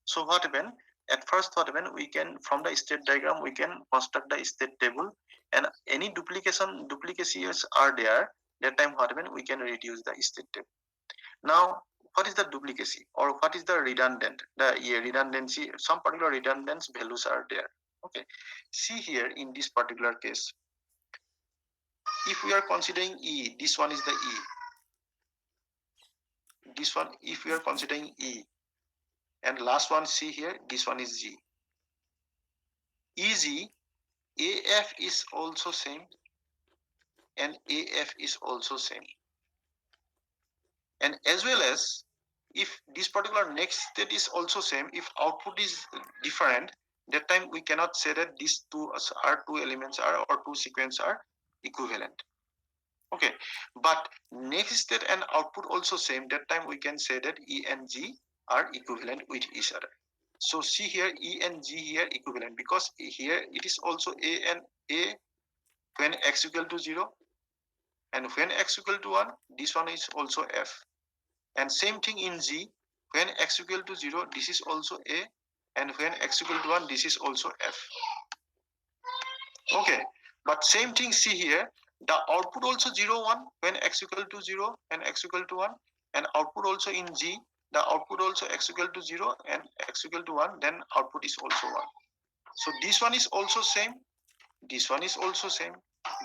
So what happen, at first what happen, we can from the state diagram we can construct the state table, and any duplicacies are there, that time what happen, we can reduce the state table. Now what is the duplicacy or what is the redundant, the redundancy, some particular redundant values are there. Okay, see here in this particular case, if we are considering E, this one is the E, this one if we are considering E, and last one see here, this one is G. EG, AF is also same, and AF is also same, and as well as if this particular next state is also same, if output is different, that time we cannot say that these two elements are or two sequence are equivalent. Okay, but next state and output also same, that time we can say that E and G are equivalent with each other. So see here, E and G here equivalent, because here it is also A and A when x equal to 0, and when x equal to 1, this one is also F. And same thing in G, when x equal to 0, this is also A, and when x equal to 1, this is also F. Okay, but same thing see here, the output also 0 1 when x equal to 0 and x equal to 1, and output also in G, the output also x equal to 0 and x equal to 1, then output is also 1. So this one is also same, this one is also same,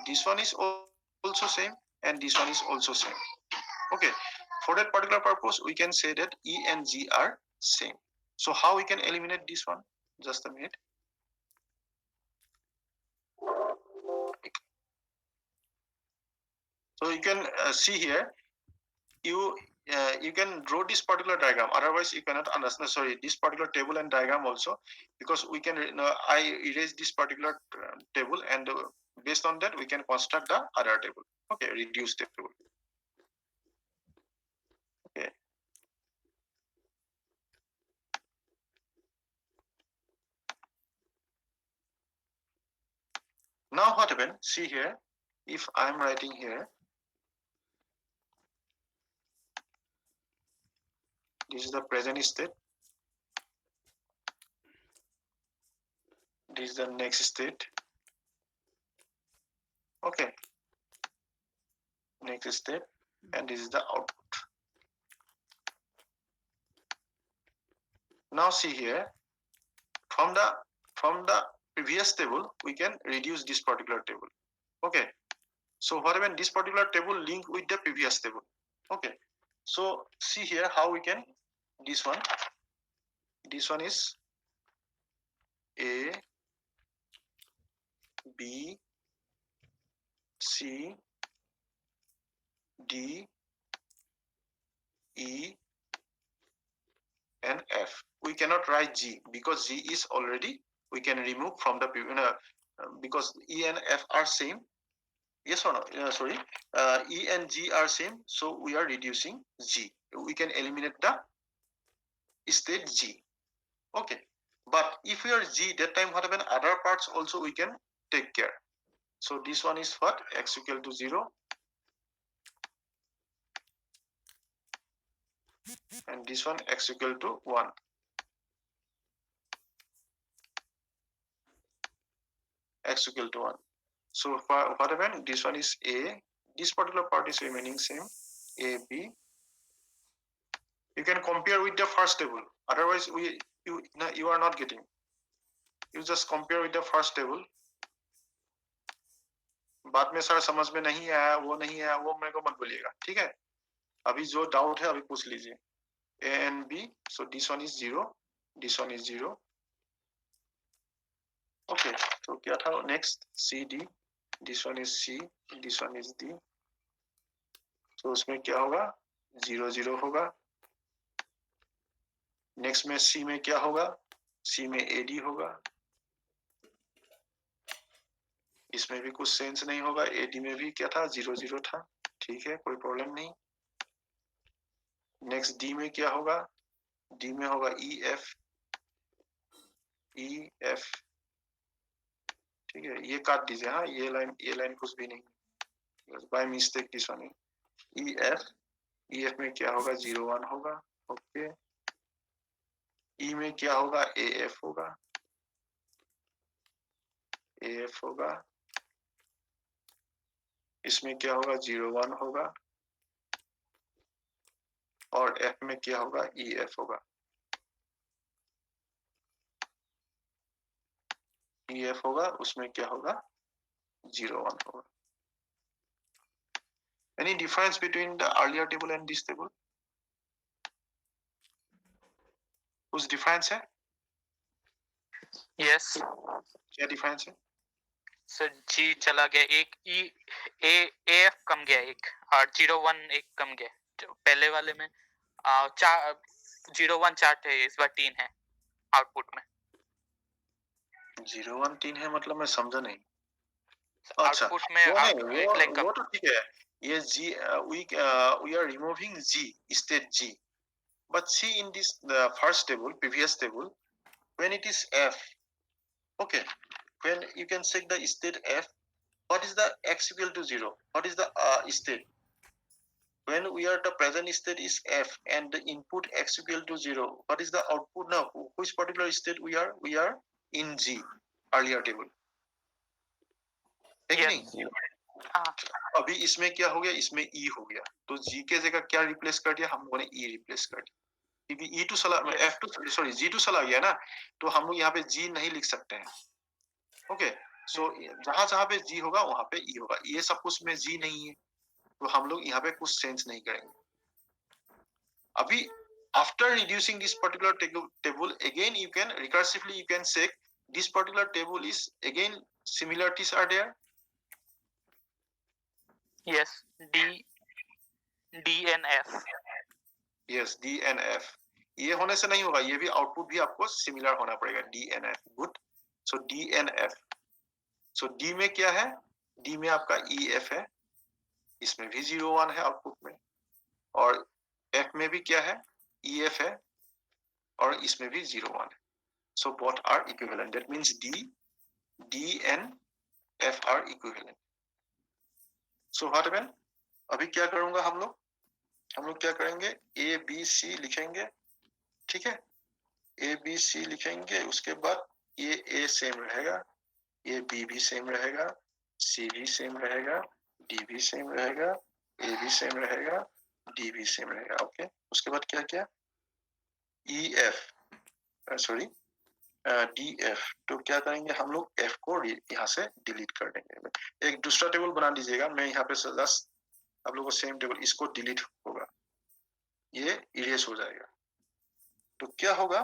this one is also same, and this one is also same. Okay, for that particular purpose we can say that E and G are same. So how we can eliminate this one? Just a minute. So you can see here, you can draw this particular diagram, otherwise you cannot understand, sorry, this particular table and diagram also, because we can I erase this particular table, and based on that we can construct the other table. Okay, reduce table. Okay, now what happened, see here, if I am writing here, this is the present state, this is the next state, okay, next state, and this is the output. Now see here, from the previous table we can reduce this particular table. Okay, so whatever this particular table link with the previous table. Okay, so see here how we can, this one is A, B, C, D, E, and F. We cannot write write G because G is already, we can remove from the because E and F are same. Yes or no? Sorry, E and G are same, so we are reducing G. We can eliminate the state G. Okay, but if we are G, that time what happen? Other parts also we can take care. So this one is what? X equal to 0, and this one x equal to 1. X equal to 1. So for what happened? This one is A. This particular part is remaining same. A, B. You can compare with the first table. Otherwise, you are not getting. You just compare with the first table. बाद में sir समझ में नहीं आया, वो नहीं आया, वो मेरे को मत बोलिएगा, ठीक है? अभी जो डाउट है अभी पूछ लीजिए. A and B. So this one is 0. This one is 0. Okay. तो क्या था next? C, D. This one is C. This one is D. तो उसमें क्या होगा? 0 0 होगा. नेक्स्ट में C में क्या होगा? C में AD होगा. इसमें भी कुछ सेंस नहीं होगा. AD में भी क्या था? 0 0 था. ठीक है, कोई प्रॉब्लम नहीं. नेक्स्ट D में क्या होगा? D में होगा EF. EF. ठीक है, ये काट दीजिए. हाँ, ये लाइन कुछ भी नहीं. By mistake this one. EF. EF में क्या होगा? 0 1 होगा. ओके. E में क्या होगा? AF होगा. AF होगा. इसमें क्या होगा? 0 1 होगा. और F में क्या होगा? EF होगा. EF होगा, उसमें क्या होगा? 0 1 होगा. Any difference between the earlier table and this table? कुछ डिफरेंस है? यस. क्या डिफरेंस है? सर जी चला गया एक, AF कम गया एक, और 0 1 एक कम गया. जो पहले वाले में 0 1 4 है, इस बार 3 है आउटपुट में. 0 1 3 है मतलब मैं समझा नहीं. अच्छा, आउटपुट में वो तो ठीक है. ये G, we are removing G, state G. But see in this first table, previous table, when it is F, okay, when you can check the state F, what is the x equal to 0? What is the state? When we are the present state is F and the input x equal to 0, what is the output now? Which particular state we are? We are in G, earlier table. है कि नहीं? अभी इसमें क्या हो गया? इसमें E हो गया. तो G के जगह क्या रिप्लेस कर दिया? हम लोगों ने E रिप्लेस कर दिया. क्योंकि E2 चला, F2 सॉरी G2 चला गया ना, तो हम लोग यहाँ पे G नहीं लिख सकते हैं. ओके, सो जहां पे G होगा वहां पे E होगा. ये सब कुछ में G नहीं है, तो हम लोग यहाँ पे कुछ चेंज नहीं करेंगे. अभी after reducing this particular table, again you can recursively you can check this particular table is again similarities are there. Yes, D and F. Yes, D and F. ये होने से नहीं होगा, ये भी आउटपुट भी आपको सिमिलर होना पड़ेगा. D and F. Good. So D and F. So D में क्या है? D में आपका EF है. इसमें भी 0 1 है आउटपुट में. और F में भी क्या है? EF है. और इसमें भी 0 1 है. So both are equivalent. That means D and F are equivalent. So what happened? अभी क्या करूंगा हम लोग क्या करेंगे? A B C लिखेंगे. ठीक है, A B C लिखेंगे. उसके बाद ये A सेम रहेगा, ये B भी सेम रहेगा, C भी सेम रहेगा, D भी सेम रहेगा, A भी सेम रहेगा, D भी सेम रहेगा. ओके, उसके बाद क्या क्या? EF sorry DF. तो क्या करेंगे हम लोग? F को यहाँ से डिलीट कर देंगे. एक दूसरा टेबल बना दीजिएगा. मैं यहाँ पे जस्ट आप लोगों को सेम टेबल, इसको डिलीट होगा, ये इरेज हो जाएगा. तो क्या होगा?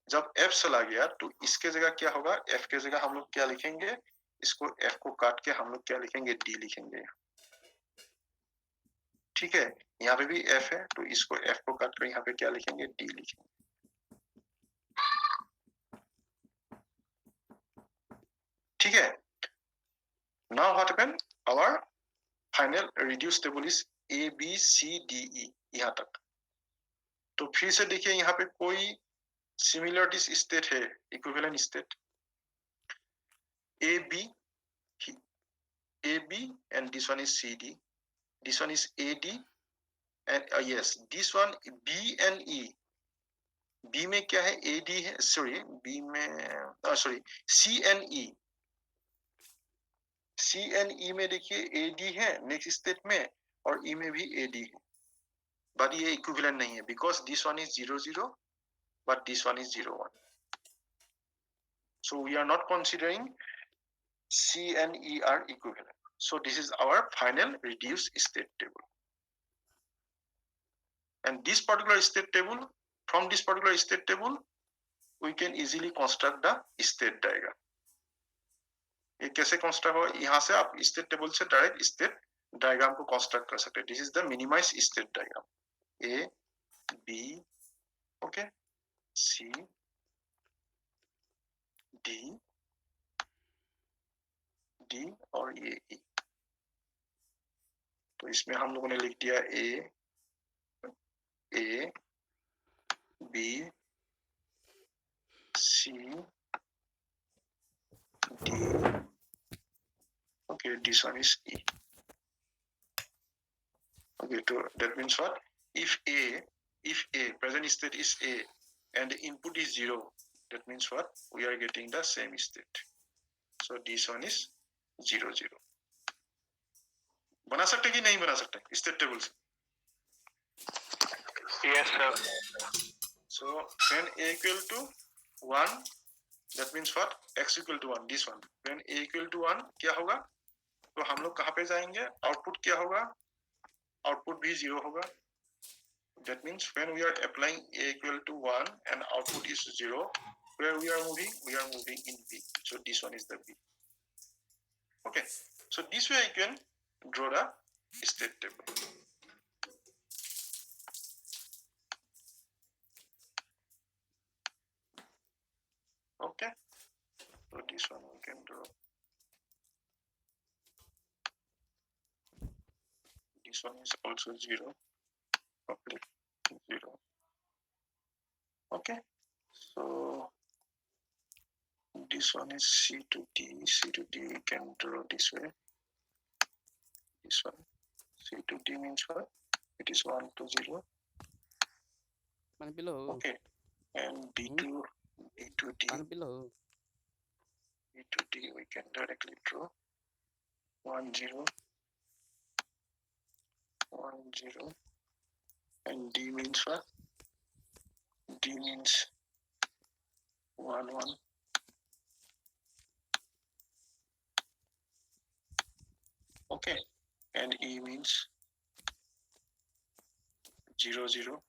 जब F चला गया तो इसके जगह क्या होगा? F के जगह हम लोग क्या लिखेंगे? इसको F को काट के हम लोग क्या लिखेंगे? D लिखेंगे. ठीक है, यहाँ पे भी F है तो इसको F को काट कर यहाँ पे क्या लिखेंगे? D लिखेंगे. ठीक है. Now what happened? Our final reduced table is A, B, C, D, E यहाँ तक. तो फिर से देखिए यहाँ पे कोई सिमिलरिटीज स्टेट है, equivalent state. A, B, A, B, and this one is C, D. This one is A, D, and yes, this one B and E. B में क्या है? A, D है. Sorry, B में sorry, C and E. C and E में देखिए A, D है next state में, और E में भी A, D है. बट ये इक्विवेलेंट नहीं है because this one is 0, 0, but this one is 0, 1. So we are not considering C and E are equivalent. So this is our final reduced state table. And this particular state table, from this particular state table, we can easily construct the state diagram. ये कैसे construct होगा? यहाँ से आप state table से direct state diagram को construct कर सकते हैं. This is the minimize state diagram. A, B, okay, C, D, D और ये ई. तो इसमें हम लोगों ने लिख दिया A, B, C, D. Okay, this one is E. Okay, so that means what? If A present state is A and the input is 0, that means what? We are getting the same state. So this one is 0, 0. बना सकते कि नहीं बना सकते state table से? Yes, sir. So when A equal to 1, that means what? X equal to 1. This one. When A equal to 1, क्या होगा? तो हम लोग कहाँ पे जाएंगे? आउटपुट क्या होगा? आउटपुट भी 0 होगा. That means when we are applying A equal to 1 and output is 0, where we are moving? We are moving in B. So this one is the B. Okay. So this way I can draw the state table. Okay. So this one we can draw. This one is also 0. Okay. 0. Okay. So this one is C to D. C to D we can draw this way. This one. C to D means what? It is 1 to 0. Mana below? Okay. And B to D. Mana below? B to D we can directly draw 1, 0, 1, 0, and D means what? D means 1, 1. Okay, and E means 0, 0.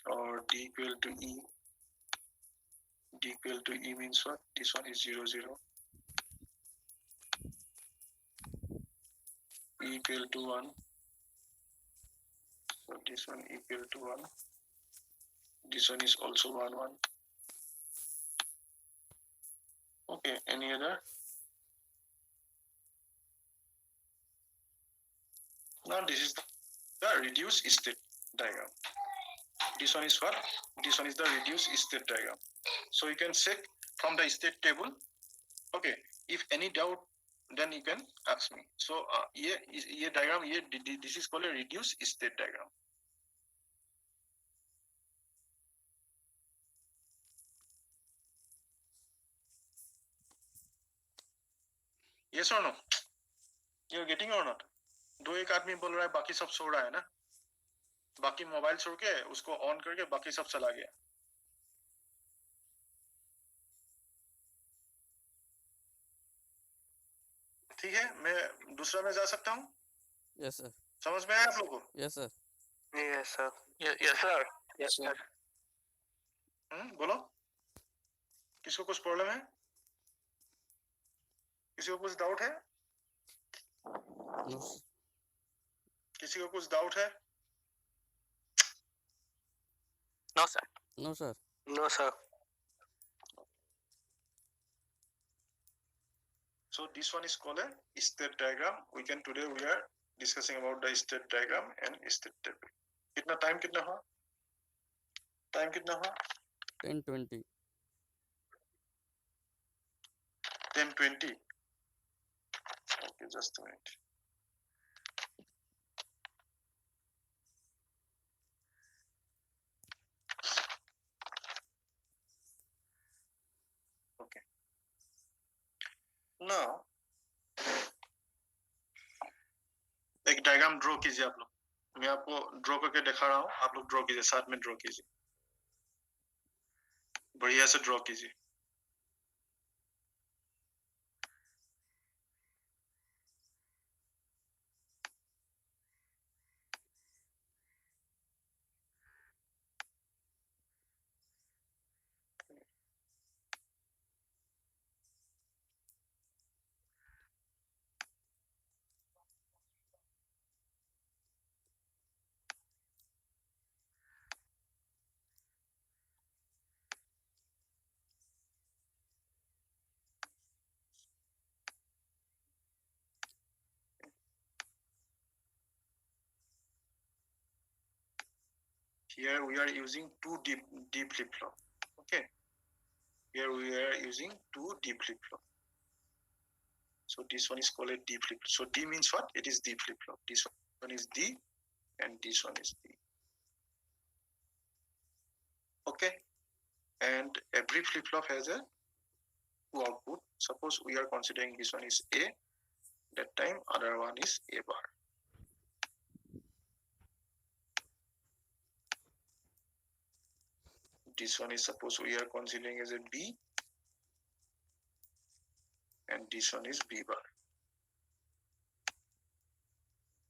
Or D equal to E. D equal to E means what? This one is 0, 0. E equal to 1. So this one equal to 1. This one is also 1, 1. Okay, any other? Now this is the reduced state diagram. This one is what? This one is the reduced state diagram. So you can check from the state table. Okay, if any doubt, then you can ask me. So ये diagram, this is called a reduced state diagram. Yes or no? You're getting or not? दो एक आदमी बोल रहा है बाकी सब सो रहा है ना, बाकी मोबाइल छोड़ के उसको ऑन करके बाकी सब चला गया. ठीक है, मैं दूसरा में जा सकता हूँ? Yes sir. समझ में आया आप लोगों को? Yes sir. Yes, sir. Yes, sir. Yes, sir. बोलो, किसको कुछ प्रॉब्लम है? किसी को कुछ डाउट है? No. किसी को कुछ डाउट है? No, sir. No, sir. No, sir. So this one is called a state diagram. Today we are discussing about the state diagram and state table. कितना time कितना हुआ? Time कितना हुआ? 10:20. 10:20. Okay, just a minute. Okay. Now एक diagram draw कीजिए आप लोग. मैं आपको ड्रॉ करके दिखा रहा हूँ, आप लोग ड्रॉ कीजिए, साथ में ड्रॉ कीजिए, बढ़िया से ड्रॉ कीजिए. Here we are using two D flip-flop. Okay. Here we are using two D flip-flop. So this one is called a D flip-flop. So D means what? It is D flip-flop. This one is D and this one is D. Okay. And every flip-flop has a two output. Suppose we are considering this one is A, that time other one is A bar. This one is suppose we are considering as a B and this one is B bar.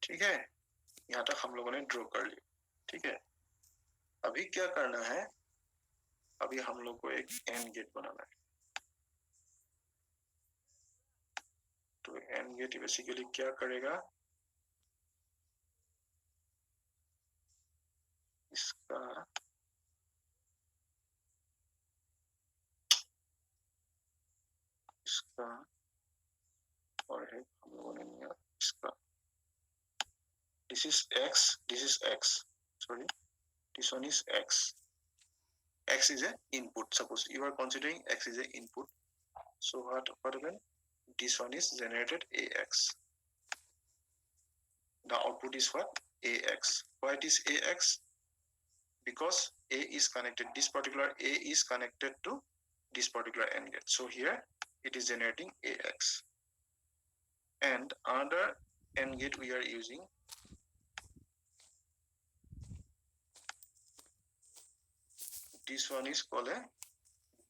ठीक है, यहाँ तक हम लोगों ने draw कर लिया. ठीक है, अभी क्या करना है, अभी हम लोग को एक एंड गेट बनाना है. तो एंड गेट बेसिकली क्या करेगा, इसका और है हम लोगों ने लिया इसका. This is X, sorry, this one is X. X is a input. Suppose you are considering X is a input. So what happen? This one is generated AX. The output is what? AX. Why it is AX? Because A is connected. This particular A is connected to this particular AND gate. So here it is generating AX. And another AND gate we are using. This one is called a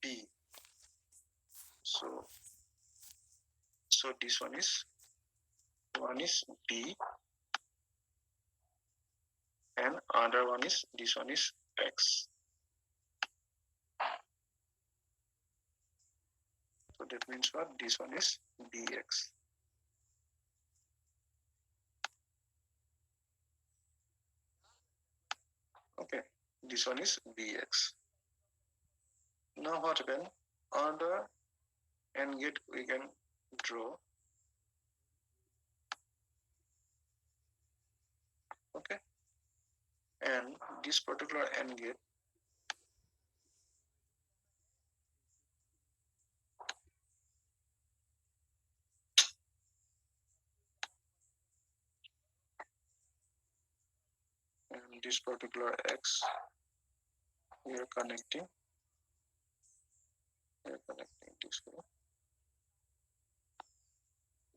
B. So this one is B and other one is this one is X. So that means what? This one is BX. Okay, this one is BX. Now what happen? On the AND gate we can draw. Okay, and this particular AND gate and this particular X we are connecting. We are connecting this way.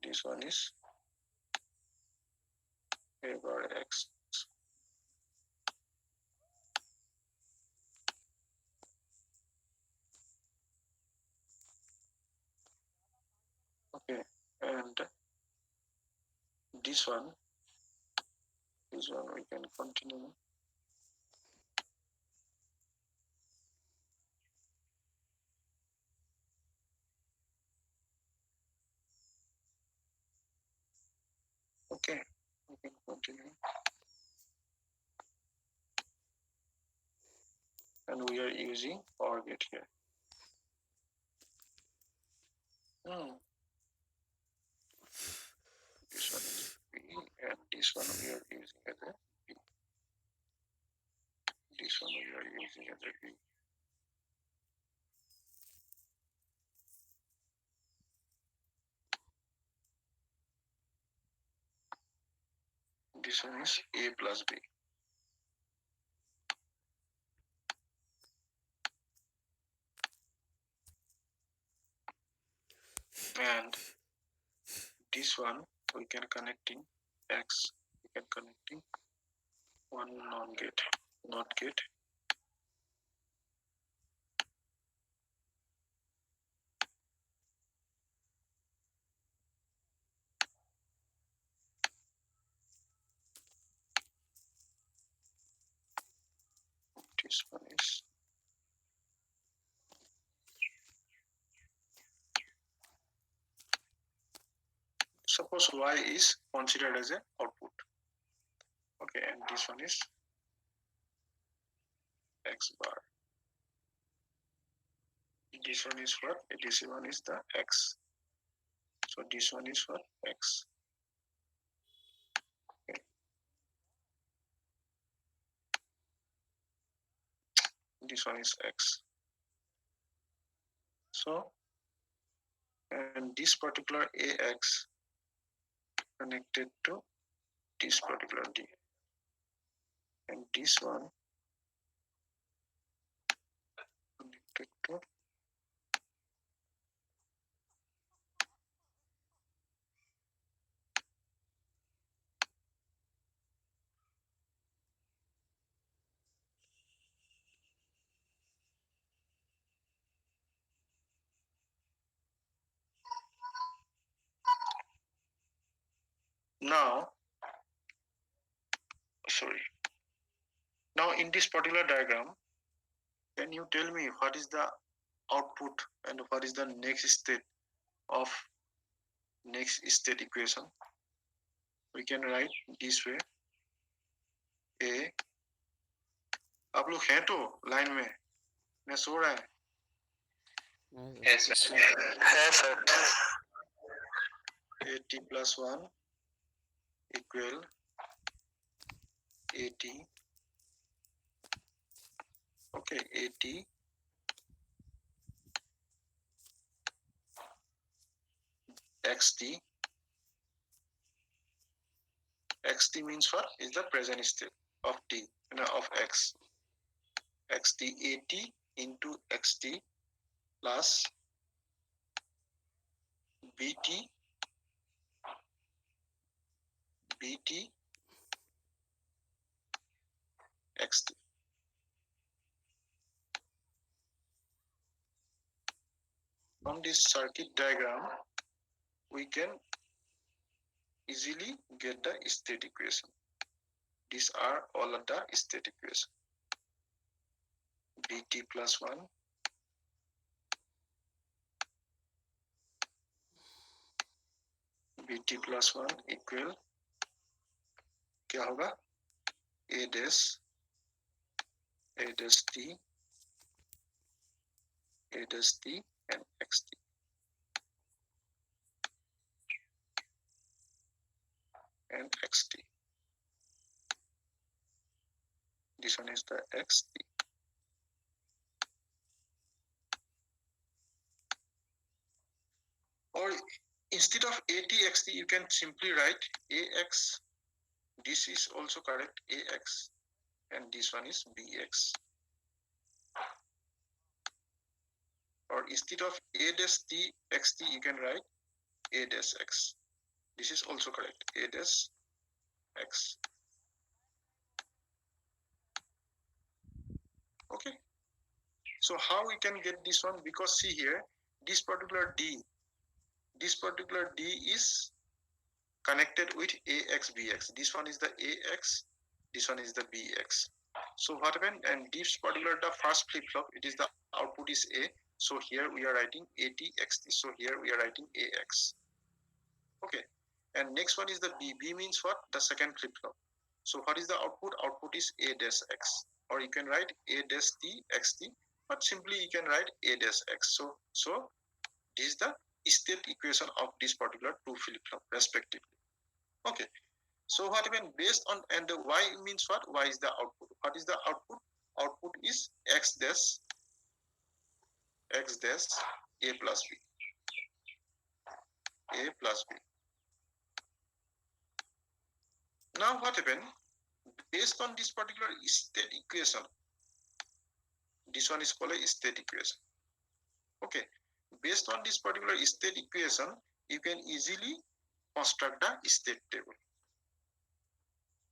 This one is A bar X. Okay, and this one we can continue. Okay, we can continue. and we are using OR gate here. This one is B, and this one we are using as a B. This one we are using as a B. This one is A plus B. And this one we can connecting X, we can connecting one non-gate, not gate. This one is suppose Y is considered as an output. Okay, and this one is X bar. This one is what? This one is the X. So this one is what? X. Okay. This one is X. So, and this particular AX connected to this particular D. And this one connected to now, sorry. Now in this particular diagram, can you tell me what is the output and what is the next state of next state equation? We can write this way. A, आप लोग हैं तो line में मैं सो रहा है Yes, sir. Yes, sir. AT plus 1 equal AT, okay, AT XT. XT means what? Is the present state of T, of X. XT AT into XT plus BT XT. From this circuit diagram, we can easily get the state equation. These are all of the state equation. BT plus 1 BT plus 1 equal क्या होगा? A dash T and XT. And XT. This one is the XT. Or instead of AT you can simply write AX. This is also correct, AX, and this one is BX. Or instead of A dash T XT, you can write A dash X. This is also correct, A dash X. Okay. So how we can get this one? Because see here, this particular D is connected with AX BX. This one is the AX, this one is the BX. So what happened? And this particular the first flip flop, it is the output is A. So here we are writing ATXT. So here we are writing AX. Okay. And next one is the B. B means what? The second flip flop. So what is the output? Output is A dash X. or you can write a dash t xt, but simply you can write a dash x. So this is the state equation of this particular two flip-flop respectively. Okay, so what even based on, and the y means what? Y is the output. What is the output? Output is x dash a plus b, a plus b. Now what happened? Based on this particular state equation, this one is called a state equation. Okay, based on this particular state equation, you can easily construct the state table.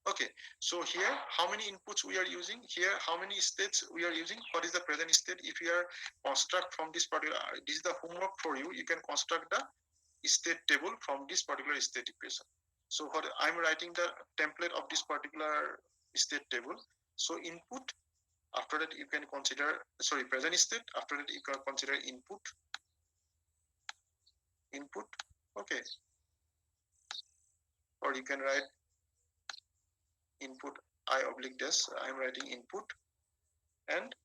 Okay, so here how many inputs we are using? Here how many states we are using? What is the present state? If you are construct from this particular, this is the homework for you. You can construct the state table from this particular state equation. So what I'm writing the template of this particular state table. So input, after that you can consider, sorry, present state. After that you can consider input. Okay, or you can write input I oblique dash. I'm writing input and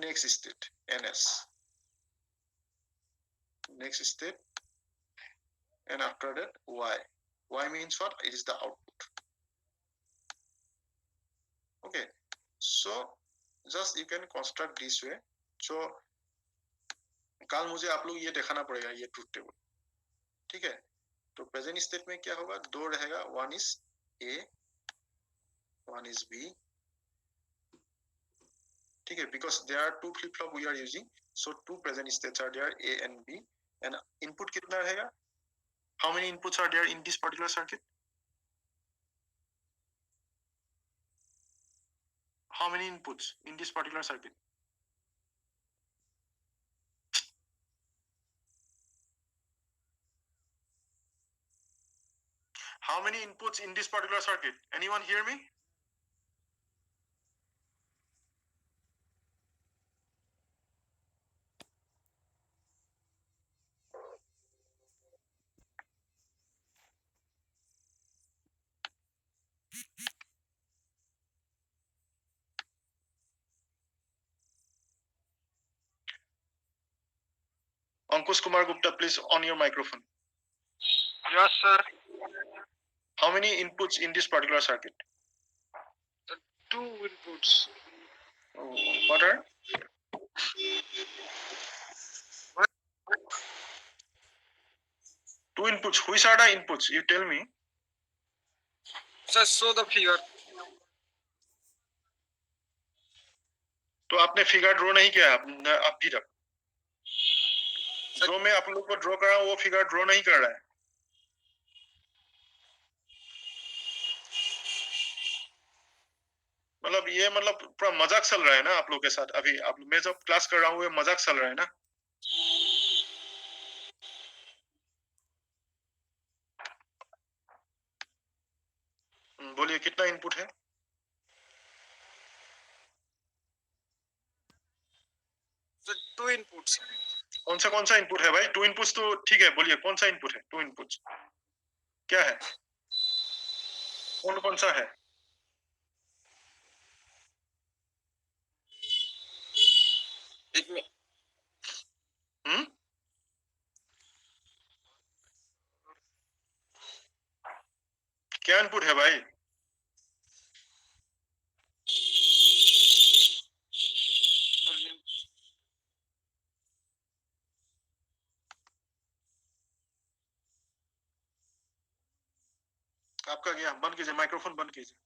next state ns, next state, and after that y means what? It is the output. Okay, so just you can construct this way. So कल मुझे आप लोग ये दिखाना पड़ेगा, ये truth table, ठीक है? तो प्रेजेंट स्टेट में क्या होगा? दो रहेगा, one is A, one is B, ठीक है? Because there are two flip flop we are using, so two present states are there, A and B, and input कितना रहेगा? How many inputs are there in this particular circuit? How many inputs in this particular circuit? How many inputs in this particular circuit? Anyone hear me? Ankush Kumar Gupta, please on your microphone. Yes, sir. How many inputs in this particular circuit? Two inputs. What are? Two inputs. Which are the inputs? You tell me. Sir, show the figure. तो आपने figure draw नहीं किया अभी तक? जो मैं आप लोग को ड्रॉ कर रहा हूँ वो फिगर ड्रॉ नहीं कर रहा है। मतलब ये मतलब पूरा मजाक चल रहा है ना आप लोग के साथ अभी? आप मैं जब क्लास कर रहा हूँ ये मजाक चल रहा है ना? बोलिए कितना इनपुट है? Sir, two inputs. कौन सा इनपुट है भाई? टू इनपुट्स तो ठीक है, बोलिए कौन सा इनपुट है? टू इनपुट्स क्या है? कौन सा है? एक में क्या इनपुट है भाई? आपका गया, बंद कीजिए माइक्रोफोन, बंद कीजिए।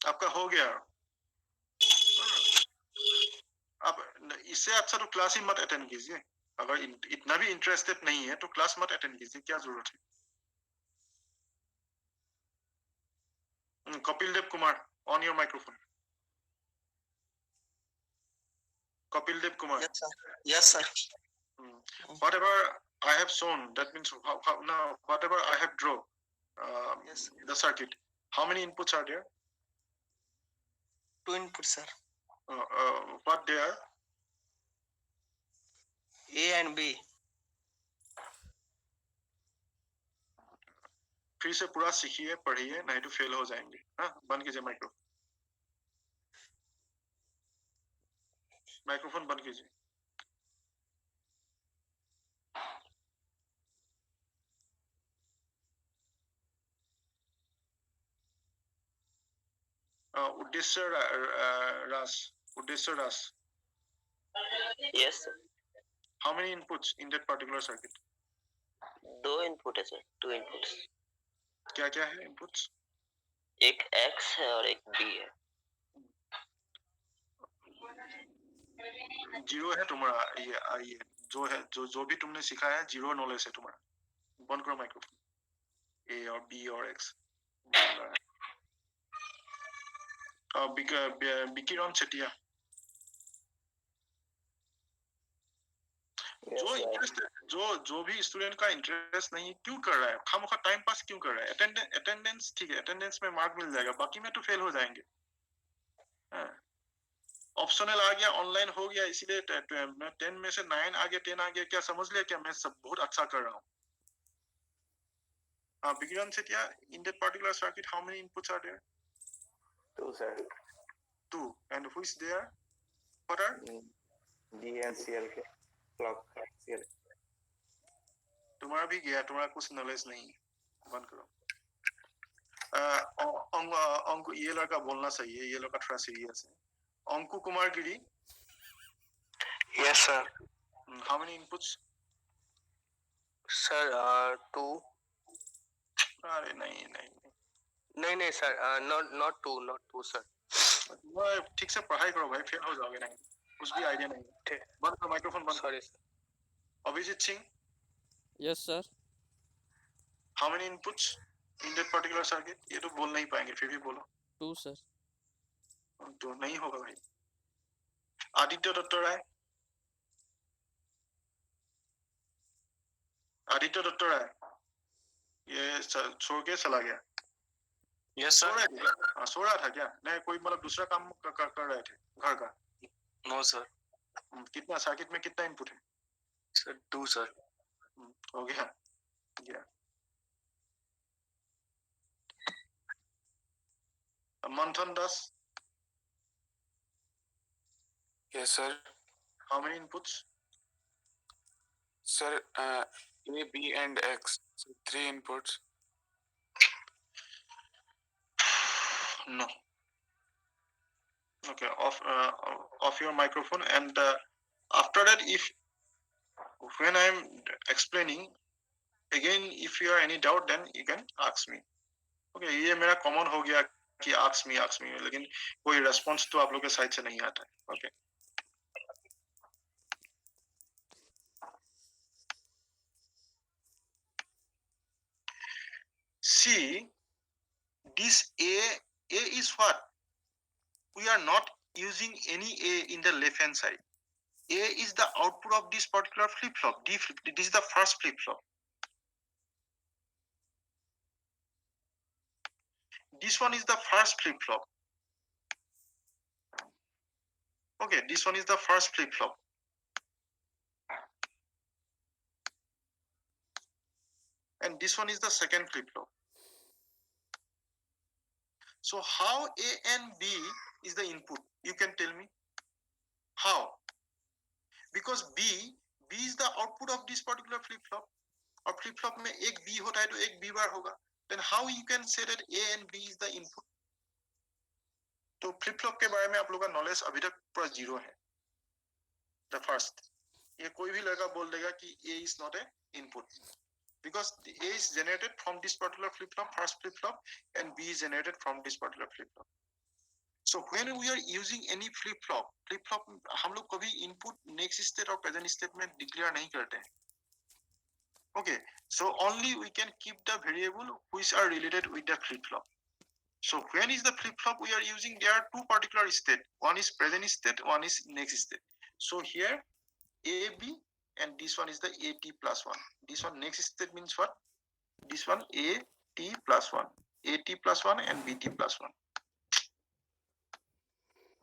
आपका हो गया। अब इससे अच्छा तो क्लास ही मत अटेंड कीजिए। अगर इतना भी इंटरेस्टेड नहीं है तो क्लास मत अटेंड कीजिए, क्या जरूरत है? Kapil Dev Kumar, on your microphone. Kapil Dev Kumar. Yes, sir. Yes, sir. Whatever I have shown, that means now whatever I have drawn, Yes. the circuit. How many inputs are there? Two inputs, sir. What they are? A and B. फिर से पूरा सीखिए, पढ़िए, नहीं तो fail हो जाएंगे। हाँ, बंद कीजिए माइक्रो। माइक्रोफोन बंद कीजिए. उद्देश्य रास. Yes, sir. How many inputs in that particular circuit? 2 input है सर, 2 inputs. क्या क्या है inputs? एक X है और एक B है. जीरो है तुम्हारा. ये जो है जो भी तुमने सिखाया है जीरो नॉलेज है तुम्हारा. बंद करो माइक्रोफोन. A और B और X. बिकिरण चेटिया. जो इंटरेस्ट जो भी स्टूडेंट का इंटरेस्ट नहीं क्यों कर रहा है, खामखा टाइम पास क्यों कर रहा है. अटेंडेंस ठीक है, अटेंडेंस में मार्क मिल जाएगा, बाकी में तो फेल हो जाएंगे. ऑप्शनल आ गया, ऑनलाइन हो गया, इसीलिए 10 में से 9 आ गया, 10 आ गया. क्या समझ लिया क्या मैं सब बहुत अच्छा कर रहा हूँ. बिगिन से क्या in that particular circuit how many inputs are there? 2, sir. 2. And who is there? What are? D and CL clock CL. तुम्हारा भी गया, तुम्हारा कुछ नॉलेज नहीं. बंद करो. अंकु ये लड़का बोलना सही है, ये लड़का थोड़ा सीरियस है. Anku Kumar Giri. Yes, sir. How many inputs? Sir, 2. अरे नहीं नहीं नहीं sir, not 2 sir. ठीक से पढ़ाई करो भाई, फेल हो जाओगे. नहीं कुछ भी आइडिया नहीं. बंद करो माइक्रोफोन बंद. Sorry sir. Abhijit Singh. Yes, sir. How many inputs in that particular circuit? ये तो बोल नहीं पाएंगे, फिर भी बोलो. 2, sir. तो नहीं होगा भाई. आदित्य दत्त राय. आदित्य दत्त राय ये छोड़ के चला गया. Yes, sir. सो रहा था क्या? नहीं कोई मतलब दूसरा काम कर रहे थे घर का. No, sir. कितना सर्किट में कितना इनपुट है? Sir, 2, sir. हो गया. मंथन दास. Yes, sir. How many inputs? Sir, A, B, and X. So 3 inputs. No. Okay, off your microphone, and after that, if when I'm explaining again, if you are any doubt, then you can ask me. Okay, ये मेरा common हो गया कि ask me, लेकिन कोई response तो आप लोगों के साइड से नहीं आता है. Okay. See, this A is what? We are not using any A in the left hand side. A is the output of this particular flip-flop. This is the first flip-flop. This one is the first flip-flop. Okay, this one is the first flip-flop. And this one is the second flip-flop. So how A and B is the input? You can tell me. How? Because B is the output of this particular flip-flop. और flip-flop में एक B होता है तो एक B बार होगा. Then how you can say that A and B is the input? तो flip-flop के बारे में आप लोगों का knowledge अभी तक पूरा zero है. The first. ये कोई भी लड़का बोल देगा कि A is not a input. Because the A is generated from this particular flip-flop, first flip-flop, and B is generated from this particular flip-flop. So when we are using any flip-flop हम लोग कभी input, next state और present state में declare नहीं करते हैं. Okay, so only we can keep the variable which are related with the flip-flop. So when is the flip-flop we are using? There are two particular states. One is present state, one is next state. So here AB and this one is the AT plus 1. This one next state means what? This one AT plus 1. AT plus 1 and BT plus 1.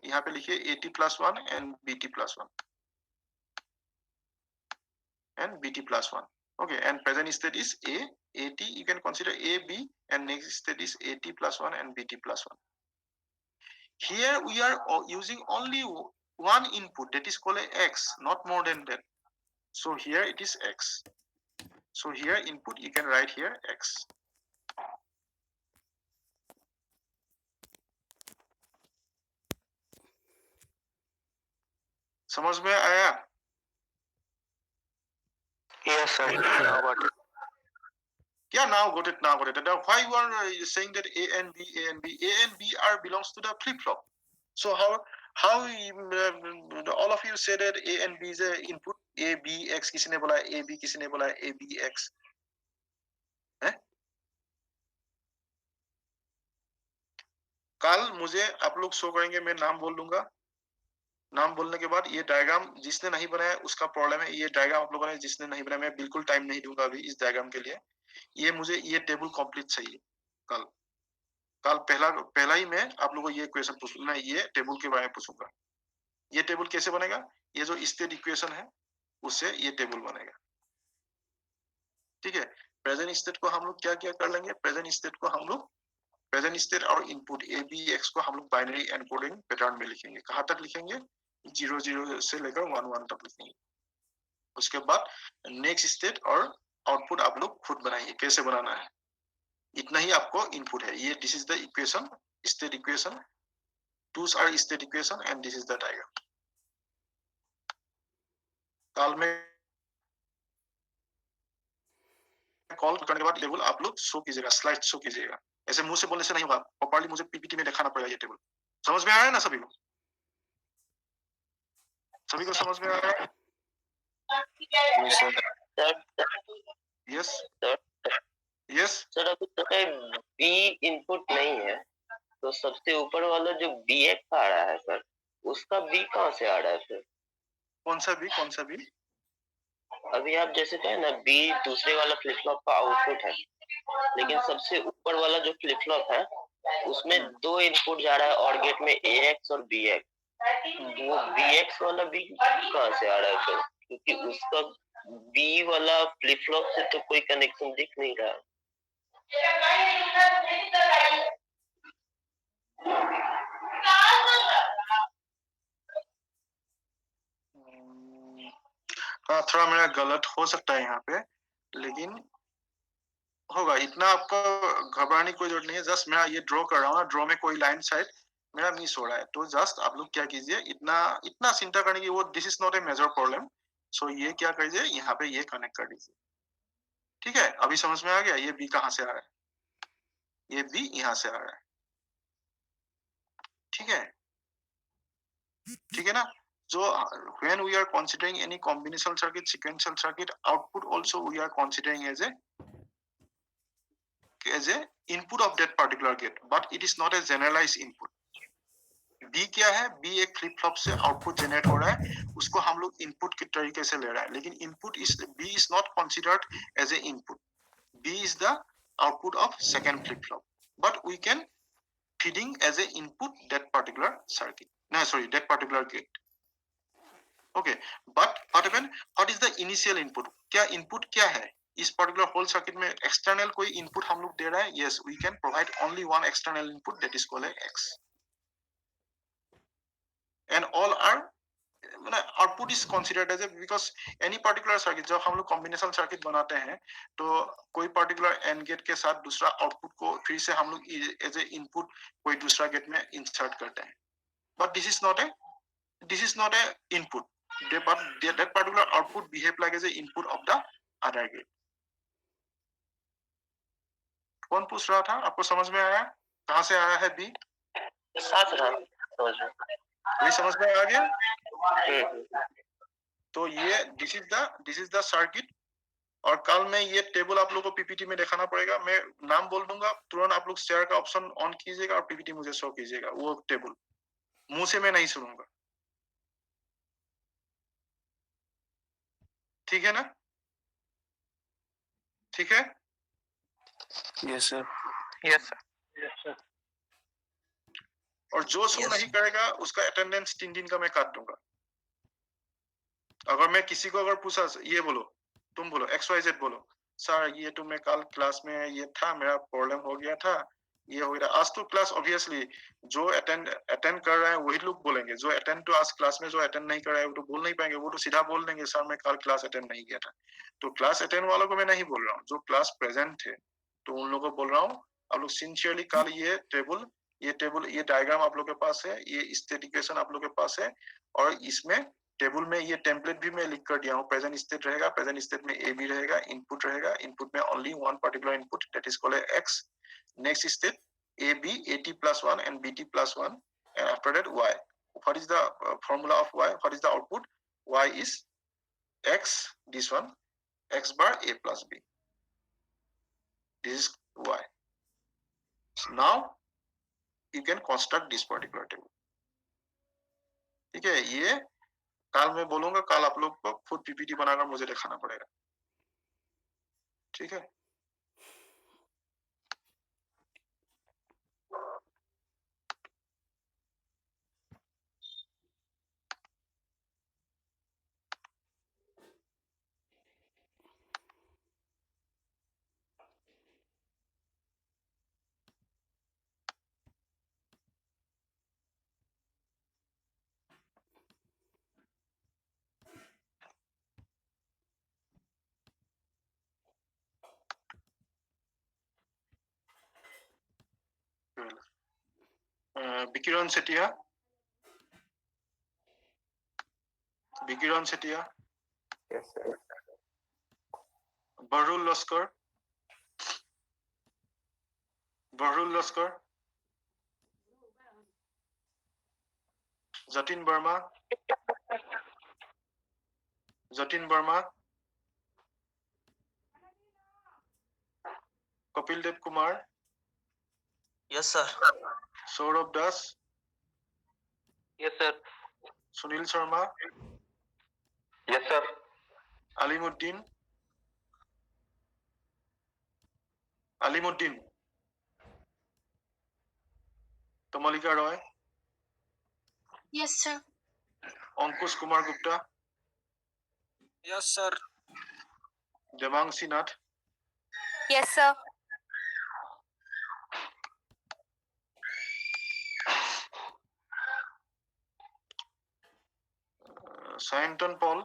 यहाँ पे लिखिए AT plus 1 and BT plus 1. And BT plus 1. Okay, and present state is A, AT. You can consider A, B, and next state is AT plus 1 and BT plus 1. Here we are using only one input, that is called x, not more than that. So here it is x. So here input, you can write here x. समझ में आया? Yes, sir. Now got it. Yeah, now got it. Now why you are saying that A and B are belongs to the flip flop? So how all of you say that A and B is a input? A B X किसी ने बोला A B, किसी ने बोला A B X? हैं? कल मुझे आप लोग शो करेंगे, मैं नाम बोल दूंगा, नाम बोलने के बाद ये डायग्राम जिसने नहीं बनाया उसका प्रॉब्लम है, ये डायग्राम आप लोगों ने जिसने नहीं बनाया, मैं बिल्कुल टाइम नहीं दूंगा अभी इस डायग्राम के लिए। ये मुझे ये टेबल कंप्लीट चाहिए कल पहला ही मैं आप लोगों को ये क्वेश्चन पूछूंगा, ये टेबल के बारे में पूछूंगा। ये टेबल कैसे बनेगा? ये जो स्टेट इक्वेशन है उससे ये टेबल बनेगा, ठीक है। प्रेजेंट स्टेट को हम लोग क्या क्या कर लेंगे? प्रेजेंट स्टेट को हम लोग प्रेजेंट स्टेट और इनपुट ए बी एक्स को हम लोग बाइनरी एनकोडिंग पैटर्न में लिखेंगे। कहाँ तक लिखेंगे? 0 से लेकर 1 तक लिखेंगे। उसके बाद नेक्स्ट स्टेट और आउटपुट आप लोग खुद बनाइए, कैसे बनाना है, इतना ही आपको इनपुट है। ये this is the equation, state equation, twos are state equation and this is the diagram. कल में कॉल करने के बाद टेबल आप लोग शो कीजिएगा, स्लाइड शो कीजिएगा, ऐसे मुंह से बोलने से नहीं होगा, प्रॉपर्ली मुझे पीपीटी में दिखाना पड़ेगा ये टेबल। समझ में आ रहा है ना सभी को? सभी को समझ में आ रहा है? यस यस सर अभी तो बी इनपुट नहीं है, तो सबसे ऊपर वाला जो बी एक्स आ रहा है सर, उसका बी कहाँ से आ रहा है फिर? कौन सा बी? अभी आप जैसे कहे ना बी दूसरे वाला फ्लिप फ्लॉप का आउटपुट है, लेकिन सबसे ऊपर वाला जो फ्लिप फ्लॉप है उसमें 2 इनपुट जा रहा है और गेट में ए एक्स और बी एक्स, वो बी एक्स वाला बी कहाँ से आ रहा है फिर? क्योंकि उसका बी वाला फ्लिप फ्लॉप से तो कोई कनेक्शन दिख नहीं रहा है। हाँ, थोड़ा मेरा गलत हो सकता है यहाँ पे, लेकिन होगा, इतना आपको घबराने की कोई जरूरत नहीं है। जस्ट मैं ये ड्रॉ कर रहा हूँ, ड्रॉ में कोई लाइन शायद मेरा मिस हो रहा है, तो जस्ट आप लोग क्या कीजिए, इतना चिंता करने की वो this is not a major problem. So ये क्या करिए, यहाँ पे ये कनेक्ट कर दीजिए, ठीक है। अभी समझ में आ गया ये बी कहाँ से आ रहा है, ये बी यहाँ से आ रहा है, ठीक है, ठीक है ना। So when we are considering any combinational circuit, sequential circuit, output also we are considering as a input of that particular gate, but it is not a generalized input. B क्या है? B एक flip flop से output generate हो रहा है, उसको हम लोग इनपुट के तरीके से ले रहा है, लेकिन input is B is not considered as a input. B is the output of second flip flop, but we can feeding as a input that particular circuit. No, sorry, that particular gate. Okay, but what is the initial input? क्या input क्या है? इस particular whole circuit में external कोई input हम लोग दे रहा है? Yes, we can provide only one external input, that is called a X. And all are output is considered as a, because any particular circuit जब हम लोग combination circuit बनाते हैं तो कोई particular AND gate के साथ दूसरा output को फिर से हम लोग as a input कोई दूसरा gate में insert करते हैं, but this is not a input. But that particular output behave like as a input of the other gate. कौन पूछ रहा था? आपको समझ में आया कहाँ से आया है बी? वही समझ में आ गया। तो ये दिस इज द सर्किट, और कल में ये टेबल आप लोगों को पीपीटी में दिखाना पड़ेगा। मैं नाम बोल दूंगा, तुरंत आप लोग शेयर का ऑप्शन ऑन कीजिएगा और पीपीटी मुझे शो कीजिएगा, वो टेबल मुंह से मैं नहीं सुनूंगा, ठीक है ना? ठीक है? Yes, sir. Yes sir. और जो शो नहीं करेगा उसका अटेंडेंस 3 दिन का मैं काट दूंगा। अगर मैं किसी को अगर पूछा ये बोलो, तुम बोलो XYZ बोलो, सर ये तो मैं कल क्लास में ये था, मेरा प्रॉब्लम हो गया था, ये हो गया। आज तो क्लास ऑब्वियसली जो अटेंड कर रहे हैं वही लोग बोलेंगे, जो अटेंड तो आज क्लास में जो अटेंड नहीं कर रहा है वो तो बोल नहीं पाएंगे, वो तो सीधा बोल देंगे सर मैं कल क्लास अटेंड नहीं किया था। तो क्लास अटेंड वालों को मैं नहीं बोल रहा हूँ, जो क्लास प्रेजेंट थे तो उन लोगों को बोल रहा हूँ आप लोग सिंसियरली कल ये डायग्राम आप लोग के पास है, ये स्टेट इक्वेशन आप लोग के पास है, और इसमें टेबल में ये टेम्पलेट भी मैं लिख कर दिया हूँ। प्रेजेंट स्टेट रहेगा, प्रेजेंट स्टेट में ए बी रहेगा, इनपुट रहेगा, इनपुट में only one particular input that is called x. Next step AB, AT plus 1 and BT plus 1, and after that Y. What is the formula of Y? What is the output? Y is X, this one, X bar A plus B. This is Y. So now you can construct this particular table. ठीक है, ये कल मैं बोलूंगा, कल आप लोग को खुद पीपीटी बनाकर मुझे दिखाना पड़ेगा। ठीक है, বিকিরণ Chetia, Yes, sir. Bahrul Laskar, Jatin Varma, Kapil Dev Kumar, Yes, sir. Sourav Das, Yes, sir. Sunil Sharma, Yes, sir. Alimuddin, Tamalika Roy, Yes, sir. Ankush Kumar Gupta, Yes, sir. Debanshi Nath, Yes, sir. Sayantan Paul,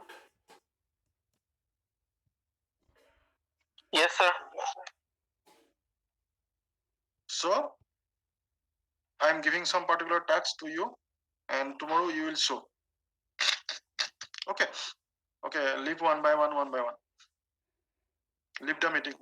Yes, sir. So I am giving some particular tasks to you and tomorrow you will show. Okay, leave one by one. Leave the meeting.